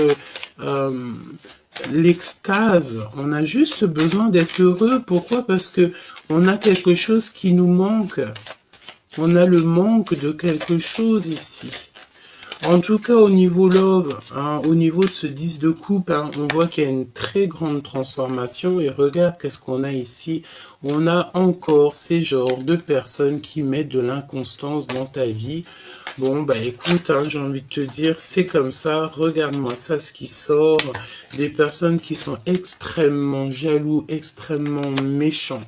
l'extase, on a juste besoin d'être heureux. Pourquoi? Parce que on a quelque chose qui nous manque. On a le manque de quelque chose ici. En tout cas, au niveau love, hein, au niveau de ce 10 de coupe, hein, on voit qu'il y a une très grande transformation. Et regarde qu'est-ce qu'on a ici. On a encore ces genres de personnes qui mettent de l'inconstance dans ta vie. Bon, bah écoute, hein, j'ai envie de te dire, c'est comme ça. Regarde-moi ça, ce qui sort. Des personnes qui sont extrêmement jaloux, extrêmement méchants,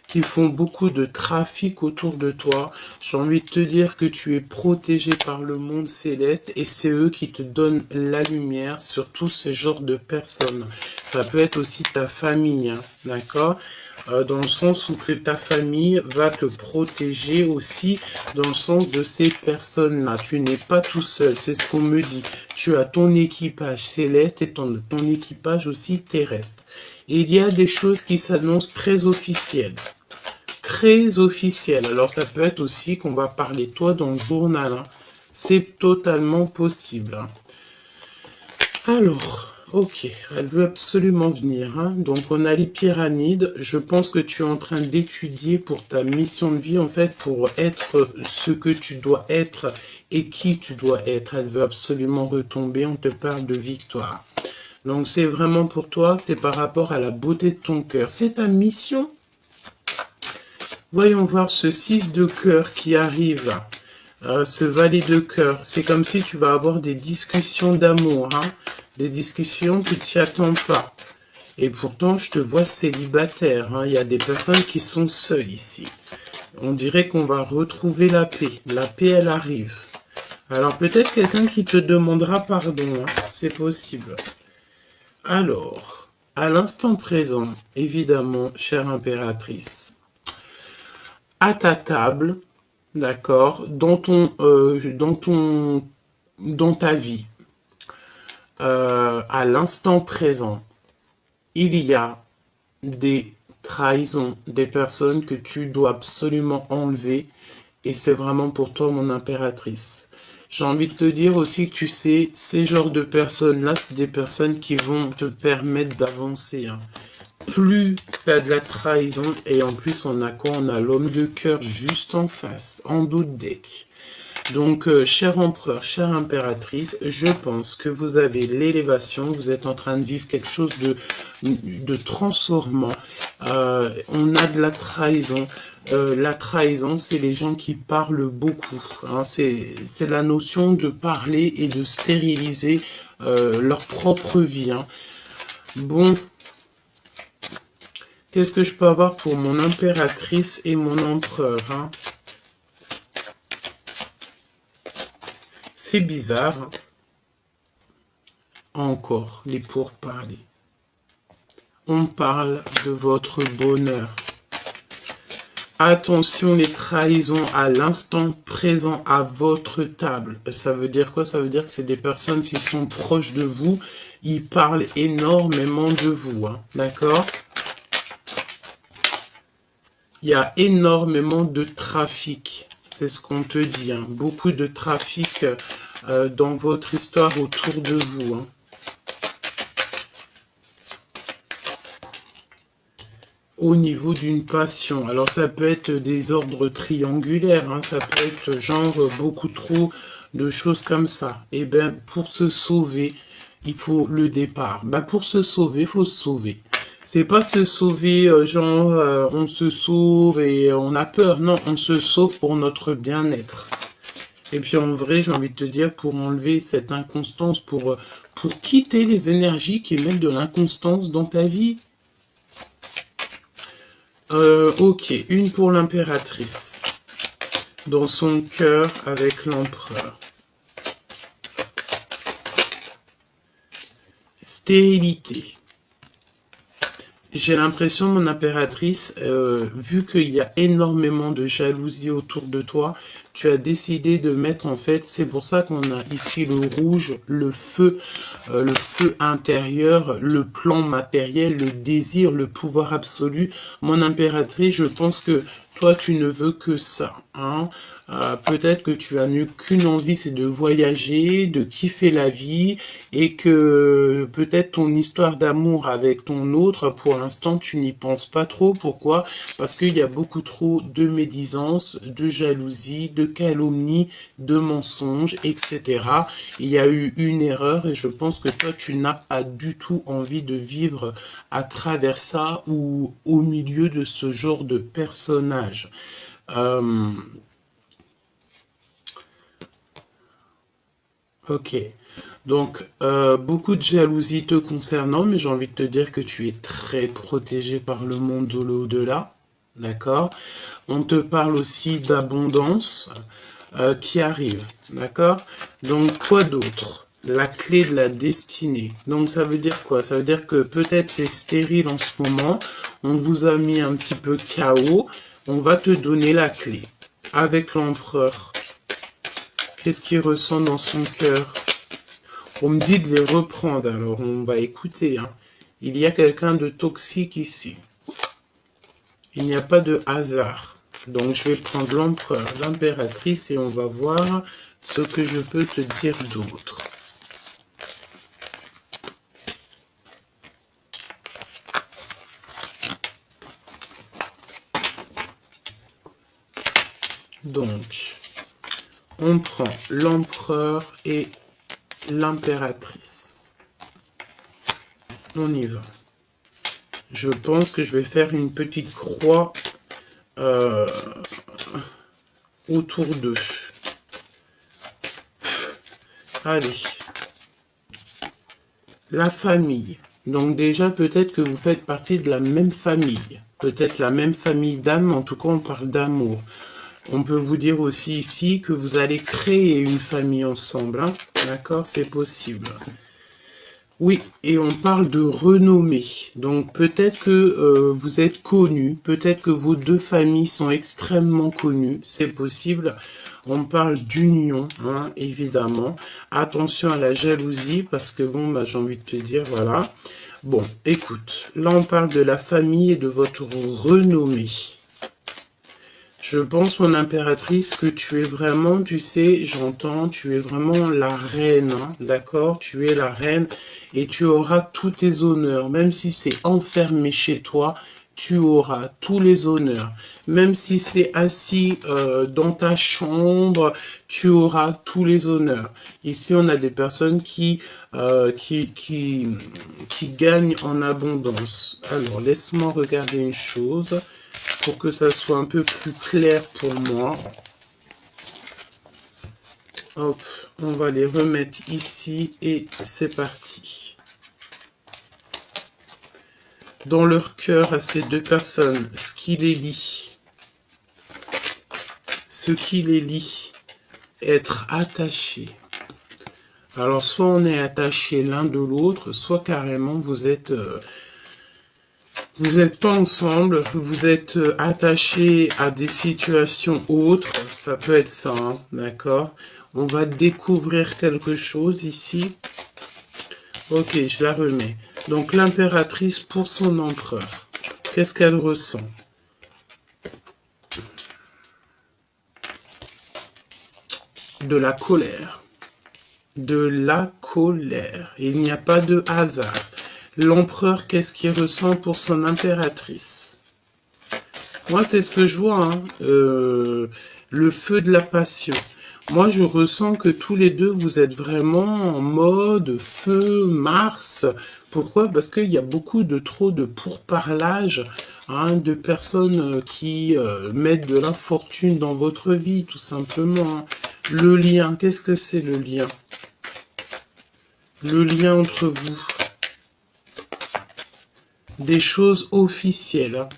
qui font beaucoup de trafic autour de toi. J'ai envie de te dire que tu es protégé par le monde céleste et c'est eux qui te donnent la lumière sur tous ces genres de personnes. Ça peut être aussi ta famille, hein, d'accord? Dans le sens où que ta famille va te protéger aussi dans le sens de ces personnes-là. Tu n'es pas tout seul, c'est ce qu'on me dit. Tu as ton équipage céleste et ton équipage aussi terrestre. Et il y a des choses qui s'annoncent très officielles. Très officiel. Alors ça peut être aussi qu'on va parler de toi dans le journal, hein. C'est totalement possible, hein. Alors, ok, elle veut absolument venir, hein. Donc on a les pyramides. Je pense que tu es en train d'étudier pour ta mission de vie, en fait, pour être ce que tu dois être et qui tu dois être. Elle veut absolument retomber. On te parle de victoire. Donc c'est vraiment pour toi, c'est par rapport à la beauté de ton cœur. C'est ta mission. Voyons voir ce 6 de cœur qui arrive, ce valet de cœur. C'est comme si tu vas avoir des discussions d'amour, hein, des discussions que tu n'y attends pas. Et pourtant, je te vois célibataire, hein. Il y a des personnes qui sont seules ici. On dirait qu'on va retrouver la paix. La paix, elle arrive. Alors peut-être quelqu'un qui te demandera pardon, hein. C'est possible. Alors, à l'instant présent, évidemment, chère impératrice, à ta table, d'accord, dans ta vie, à l'instant présent, il y a des trahisons, des personnes que tu dois absolument enlever, et c'est vraiment pour toi, mon impératrice. J'ai envie de te dire aussi que tu sais, ces genres de personnes-là, c'est des personnes qui vont te permettre d'avancer, hein. Plus t'as de la trahison, et en plus on a quoi? On a l'homme de cœur juste en face, en dos de deck. Donc, cher empereur, chère impératrice, je pense que vous avez l'élévation, vous êtes en train de vivre quelque chose de transformant. On a de la trahison. La trahison, c'est les gens qui parlent beaucoup, hein. C'est la notion de parler et de stériliser leur propre vie, hein. Bon, qu'est-ce que je peux avoir pour mon impératrice et mon empereur, hein? C'est bizarre, hein. Encore les pourparlers. On parle de votre bonheur. Attention, les trahisons à l'instant présent à votre table. Ça veut dire quoi? Ça veut dire que c'est des personnes qui sont proches de vous. Ils parlent énormément de vous, hein. D'accord? Il y a énormément de trafic. C'est ce qu'on te dit, hein. Beaucoup de trafic dans votre histoire autour de vous, hein. Au niveau d'une passion. Alors ça peut être des ordres triangulaires, hein. Ça peut être genre beaucoup trop de choses comme ça. Et ben, pour se sauver, il faut le départ. Ben, pour se sauver, il faut se sauver. C'est pas se sauver, genre, on se sauve et on a peur. Non, on se sauve pour notre bien-être. Et puis en vrai, j'ai envie de te dire, pour enlever cette inconstance, pour quitter les énergies qui mettent de l'inconstance dans ta vie. Ok, une pour l'impératrice. Dans son cœur avec l'empereur. Stérilité. J'ai l'impression, mon impératrice, vu qu'il y a énormément de jalousie autour de toi, tu as décidé de mettre en fait, c'est pour ça qu'on a ici le rouge, le feu intérieur, le plan matériel, le désir, le pouvoir absolu. Mon impératrice, je pense que toi, tu ne veux que ça, hein. Peut-être que tu as eu qu'une envie, c'est de voyager, de kiffer la vie, et que peut-être ton histoire d'amour avec ton autre, pour l'instant, tu n'y penses pas trop. Pourquoi? Parce qu'il y a beaucoup trop de médisance, de jalousie, de calomnie, de mensonges, etc. Il y a eu une erreur et je pense que toi, tu n'as pas du tout envie de vivre à travers ça ou au milieu de ce genre de personnage. Ok. Donc, beaucoup de jalousie te concernant, mais j'ai envie de te dire que tu es très protégé par le monde de l'au-delà. D'accord? On te parle aussi d'abondance qui arrive. D'accord? Donc, quoi d'autre? La clé de la destinée. Donc, ça veut dire quoi? Ça veut dire que peut-être c'est stérile en ce moment. On vous a mis un petit peu KO. On va te donner la clé. Avec l'empereur. Qu'est-ce qu'il ressent dans son cœur? On me dit de les reprendre, alors on va écouter. Hein. Il y a quelqu'un de toxique ici. Il n'y a pas de hasard. Donc je vais prendre l'empereur, l'impératrice et on va voir ce que je peux te dire d'autre. Donc, on prend l'empereur et l'impératrice. On y va. Je pense que je vais faire une petite croix autour d'eux. Allez. La famille. Donc déjà, peut-être que vous faites partie de la même famille. Peut-être la même famille d'âme, en tout cas, on parle d'amour. On peut vous dire aussi ici que vous allez créer une famille ensemble. Hein. D'accord? C'est possible. Oui, et on parle de renommée. Donc peut-être que vous êtes connus, peut-être que vos deux familles sont extrêmement connues, c'est possible. On parle d'union, hein, évidemment. Attention à la jalousie, parce que bon, bah, j'ai envie de te dire, voilà. Bon, écoute, là on parle de la famille et de votre renommée. Je pense, mon impératrice, que tu es vraiment, tu sais, j'entends, tu es vraiment la reine, hein, d'accord? Tu es la reine et tu auras tous tes honneurs. Même si c'est enfermé chez toi, tu auras tous les honneurs. Même si c'est assis dans ta chambre, tu auras tous les honneurs. Ici, on a des personnes qui gagnent en abondance. Alors, laisse-moi regarder une chose pour que ça soit un peu plus clair pour moi. Hop, on va les remettre ici et c'est parti. Dans leur cœur à ces deux personnes, ce qui les lie, être attaché. Alors soit on est attaché l'un de l'autre, soit carrément vous êtes pas ensemble, vous êtes attachés à des situations autres, ça peut être ça, hein, d'accord? On va découvrir quelque chose ici. Ok, je la remets. Donc l'impératrice pour son empereur, qu'est-ce qu'elle ressent? De la colère. De la colère. Il n'y a pas de hasard. L'empereur, qu'est-ce qu'il ressent pour son impératrice? Moi, c'est ce que je vois. Hein. Le feu de la passion. Moi, je ressens que tous les deux, vous êtes vraiment en mode feu, Mars. Pourquoi? Parce qu'il y a beaucoup de trop de pourparlage, hein, de personnes qui mettent de l'infortune dans votre vie, tout simplement, hein. Le lien, qu'est-ce que c'est le lien? Le lien entre vous. Des choses officielles, hein.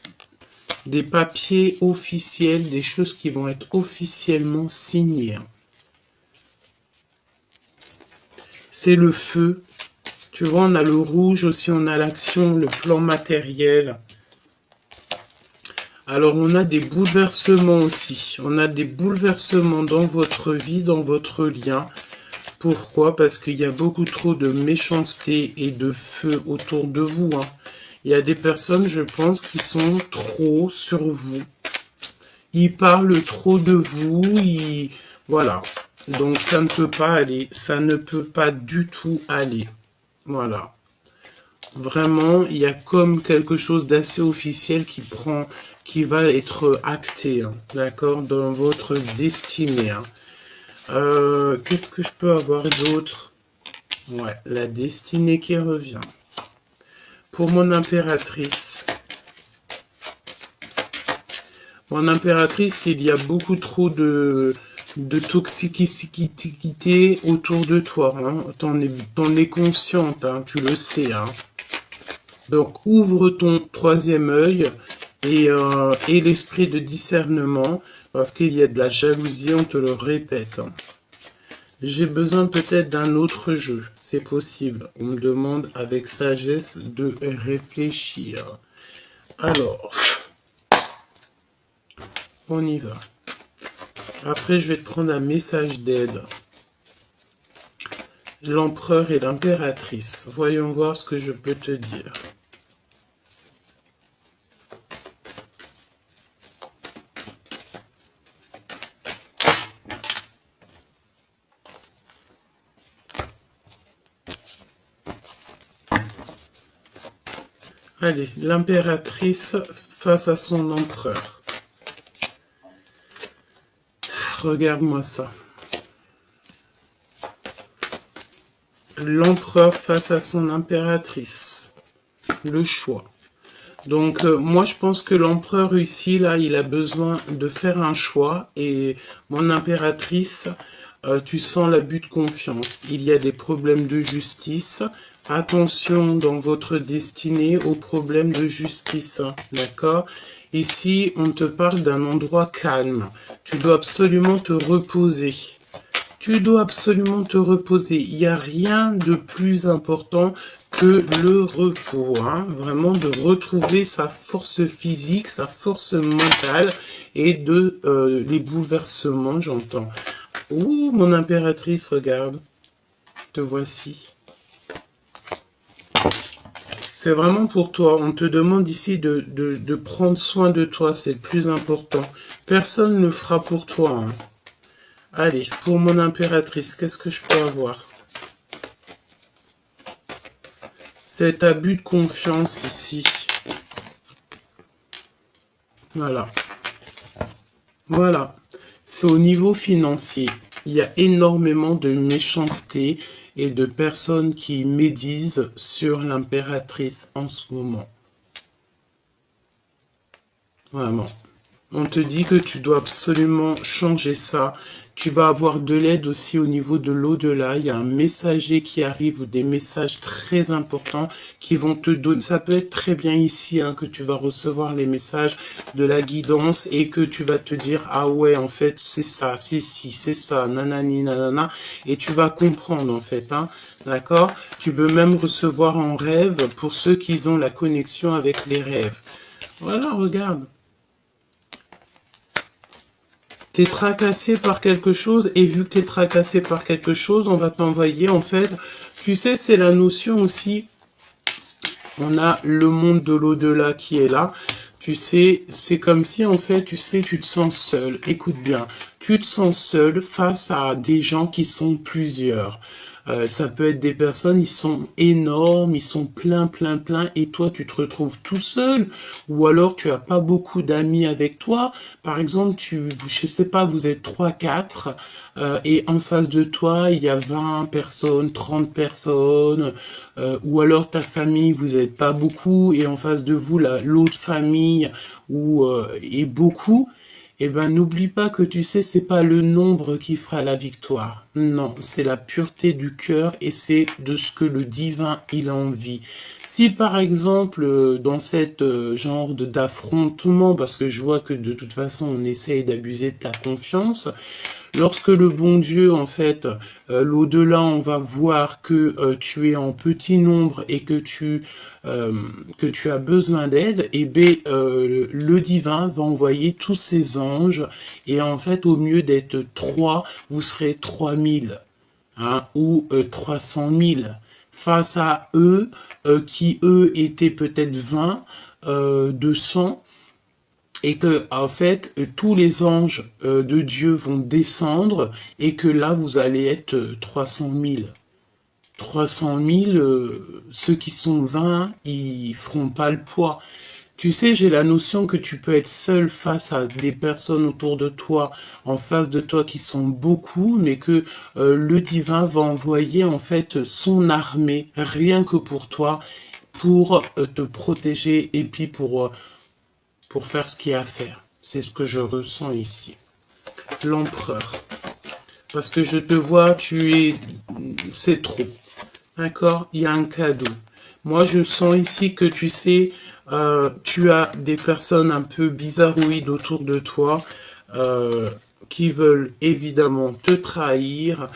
Des papiers officiels, des choses qui vont être officiellement signées, hein. C'est le feu. Tu vois, on a le rouge aussi, on a l'action, le plan matériel. Alors, on a des bouleversements aussi. On a des bouleversements dans votre vie, dans votre lien. Pourquoi? Parce qu'il y a beaucoup trop de méchanceté et de feu autour de vous, hein. Il y a des personnes, je pense, qui sont trop sur vous. Ils parlent trop de vous. Voilà. Donc, ça ne peut pas aller. Ça ne peut pas du tout aller. Voilà. Vraiment, il y a comme quelque chose d'assez officiel qui va être acté, hein, d'accord, dans votre destinée, hein. Qu'est-ce que je peux avoir d'autre? Ouais, la destinée qui revient. Pour mon impératrice. Mon impératrice, il y a beaucoup trop de toxicité autour de toi, hein. T'en es consciente, hein, tu le sais, hein. Donc, ouvre ton troisième œil et l'esprit de discernement, parce qu'il y a de la jalousie, on te le répète, hein. J'ai besoin peut-être d'un autre jeu, c'est possible. On me demande avec sagesse de réfléchir. Alors, on y va. Après, je vais te prendre un message d'aide. L'empereur et l'impératrice. Voyons voir ce que je peux te dire. Allez, l'impératrice face à son empereur. Regarde-moi ça. L'empereur face à son impératrice. Le choix. Donc, moi, je pense que l'empereur ici, là, il a besoin de faire un choix. Et mon impératrice, tu sens l'abus de confiance. Il y a des problèmes de justice. Attention dans votre destinée aux problèmes de justice, hein, d'accord? Ici, on te parle d'un endroit calme. Tu dois absolument te reposer. Tu dois absolument te reposer. Il n'y a rien de plus important que le repos, hein. Vraiment de retrouver sa force physique, sa force mentale et de les bouleversements, j'entends. Ouh, mon impératrice, regarde. Te voici. C'est vraiment pour toi. On te demande ici de prendre soin de toi. C'est le plus important. Personne ne le fera pour toi, hein. Allez, pour mon impératrice, qu'est-ce que je peux avoir? Cet abus de confiance ici. Voilà. Voilà. C'est au niveau financier. Il y a énormément de méchanceté et de personnes qui médisent sur l'impératrice en ce moment. Vraiment. On te dit que tu dois absolument changer ça. Tu vas avoir de l'aide aussi au niveau de l'au-delà. Il y a un messager qui arrive ou des messages très importants qui vont te donner. Ça peut être très bien ici, hein, que tu vas recevoir les messages de la guidance et que tu vas te dire, ah ouais, en fait, c'est ça, c'est ci, c'est ça, nanani, nanana. Et tu vas comprendre, en fait, hein. D'accord? Tu peux même recevoir en rêve pour ceux qui ont la connexion avec les rêves. Voilà, regarde. T'es tracassé par quelque chose, et vu que t'es tracassé par quelque chose, on va t'envoyer, en fait, tu sais, c'est la notion aussi, on a le monde de l'au-delà qui est là, tu sais, c'est comme si, en fait, tu sais, tu te sens seul, écoute bien, tu te sens seul face à des gens qui sont plusieurs. Ça peut être des personnes, ils sont énormes, ils sont plein, plein, plein, et toi, tu te retrouves tout seul, ou alors tu as pas beaucoup d'amis avec toi. Par exemple, je sais pas, vous êtes 3, 4, et en face de toi, il y a 20 personnes, 30 personnes, ou alors ta famille, vous êtes pas beaucoup, et en face de vous, l'autre famille, est beaucoup. Eh ben, n'oublie pas que tu sais, c'est pas le nombre qui fera la victoire. Non, c'est la pureté du cœur et c'est de ce que le divin il a envie. Si par exemple, dans cette genre d'affrontement, parce que je vois que de toute façon on essaye d'abuser de ta confiance, lorsque le bon Dieu, en fait, l'au-delà, on va voir que tu es en petit nombre et que tu as besoin d'aide, et bien le divin va envoyer tous ses anges, et en fait, au mieux d'être 3, vous serez 3000, hein, ou 300 000. Face à eux, qui eux étaient peut-être 20, 200, et que en fait tous les anges de Dieu vont descendre et que là vous allez être 300 000. 300 000, ceux qui sont 20, ils feront pas le poids. Tu sais, j'ai la notion que tu peux être seul face à des personnes autour de toi, en face de toi qui sont beaucoup, mais que le divin va envoyer en fait son armée rien que pour toi, pour te protéger et puis pour faire ce qu'il y a à faire. C'est ce que je ressens ici. L'empereur. Parce que je te vois, c'est trop. D'accord? Il y a un cadeau. Moi, je sens ici que tu sais, tu as des personnes un peu bizarroïdes autour de toi, qui veulent évidemment te trahir,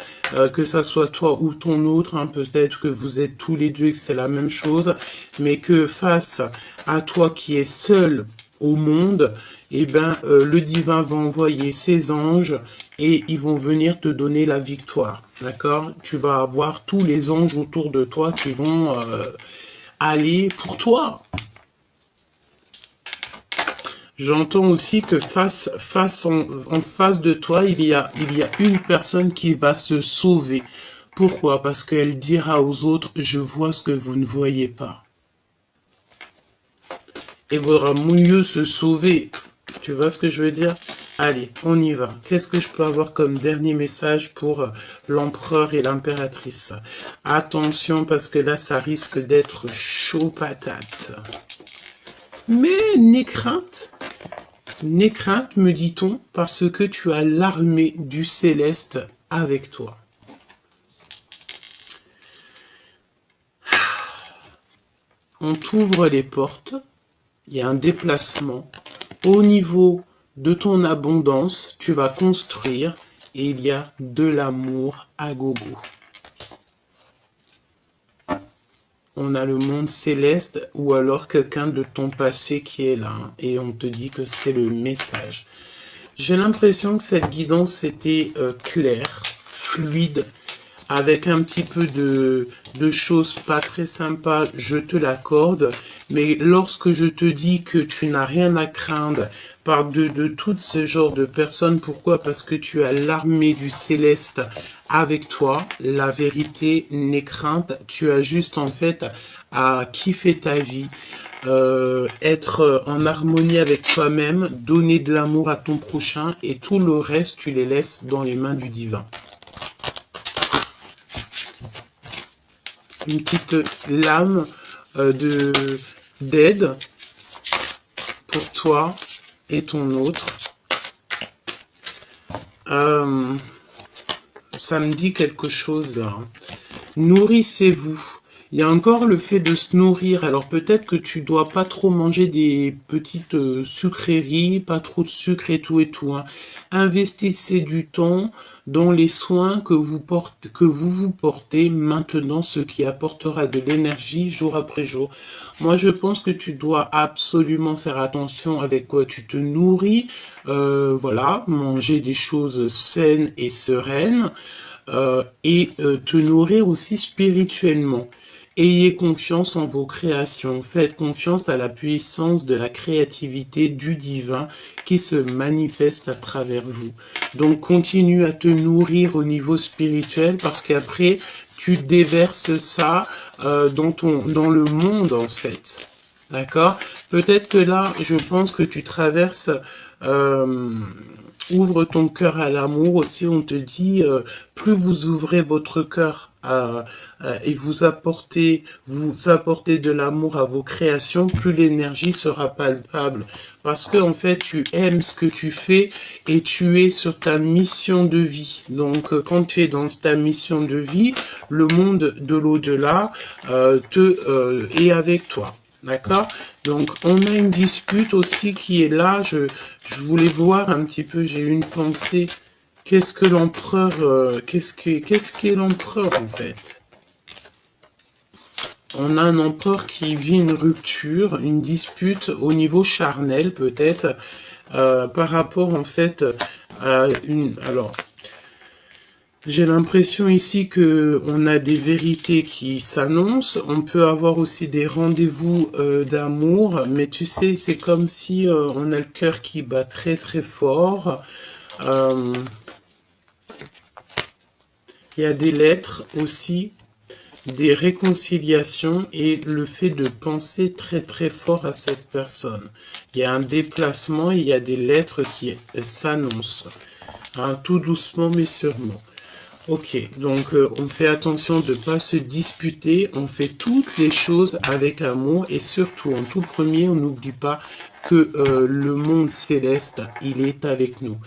que ça soit toi ou ton autre, hein, peut-être que vous êtes tous les deux et que c'est la même chose, mais que face à toi qui es seul au monde, eh ben, le divin va envoyer ses anges et ils vont venir te donner la victoire. D'accord? Tu vas avoir tous les anges autour de toi qui vont aller pour toi. J'entends aussi que en face de toi, il y a une personne qui va se sauver. Pourquoi? Parce qu'elle dira aux autres, je vois ce que vous ne voyez pas. Et vaudra mieux se sauver. Tu vois ce que je veux dire? Allez, on y va. Qu'est-ce que je peux avoir comme dernier message pour l'empereur et l'impératrice? Attention, parce que là, ça risque d'être chaud patate. Mais n'aie crainte, me dit-on, parce que tu as l'armée du céleste avec toi. On t'ouvre les portes, il y a un déplacement. Au niveau de ton abondance, tu vas construire et il y a de l'amour à gogo. On a le monde céleste ou alors quelqu'un de ton passé qui est là, hein, et on te dit que c'est le message. J'ai l'impression que cette guidance était claire, fluide, avec un petit peu de choses pas très sympas, je te l'accorde, mais lorsque je te dis que tu n'as rien à craindre de tout ce genre de personnes, pourquoi? Parce que tu as l'armée du céleste avec toi, la vérité n'est crainte, tu as juste en fait à kiffer ta vie, être en harmonie avec toi-même, donner de l'amour à ton prochain et tout le reste tu les laisses dans les mains du divin. Une petite lame d'aide pour toi et ton autre. Ça me dit quelque chose là. Nourrissez-vous. Il y a encore le fait de se nourrir. Alors peut-être que tu dois pas trop manger des petites sucreries, pas trop de sucre et tout. Hein. Investissez du temps dans les soins que vous vous portez maintenant, ce qui apportera de l'énergie jour après jour. Moi, je pense que tu dois absolument faire attention avec quoi tu te nourris. Voilà, manger des choses saines et sereines. Et te nourrir aussi spirituellement. Ayez confiance en vos créations, faites confiance à la puissance de la créativité du divin qui se manifeste à travers vous. Donc continue à te nourrir au niveau spirituel parce qu'après, tu déverses ça dans le monde, en fait. D'accord? Peut-être que là, je pense que tu traverses... ouvre ton cœur à l'amour aussi. On te dit, plus vous ouvrez votre cœur et vous apportez de l'amour à vos créations, plus l'énergie sera palpable. Parce que en fait, tu aimes ce que tu fais et tu es sur ta mission de vie. Donc, quand tu es dans ta mission de vie, le monde de l'au-delà est avec toi. D'accord? Donc, on a une dispute aussi qui est là. Je voulais voir un petit peu, j'ai eu une pensée. Qu'est-ce que l'empereur, qu'est-ce qu'est l'empereur, en fait? On a un empereur qui vit une rupture, une dispute au niveau charnel, peut-être, par rapport, en fait, à alors, j'ai l'impression ici que on a des vérités qui s'annoncent. On peut avoir aussi des rendez-vous d'amour, mais tu sais, c'est comme si on a le cœur qui bat très très fort. Il y a des lettres aussi, des réconciliations et le fait de penser très très fort à cette personne. Il y a un déplacement, il y a des lettres qui s'annoncent, hein, tout doucement mais sûrement. Ok, donc on fait attention de ne pas se disputer, on fait toutes les choses avec amour et surtout en tout premier, on n'oublie pas que le monde céleste, il est avec nous.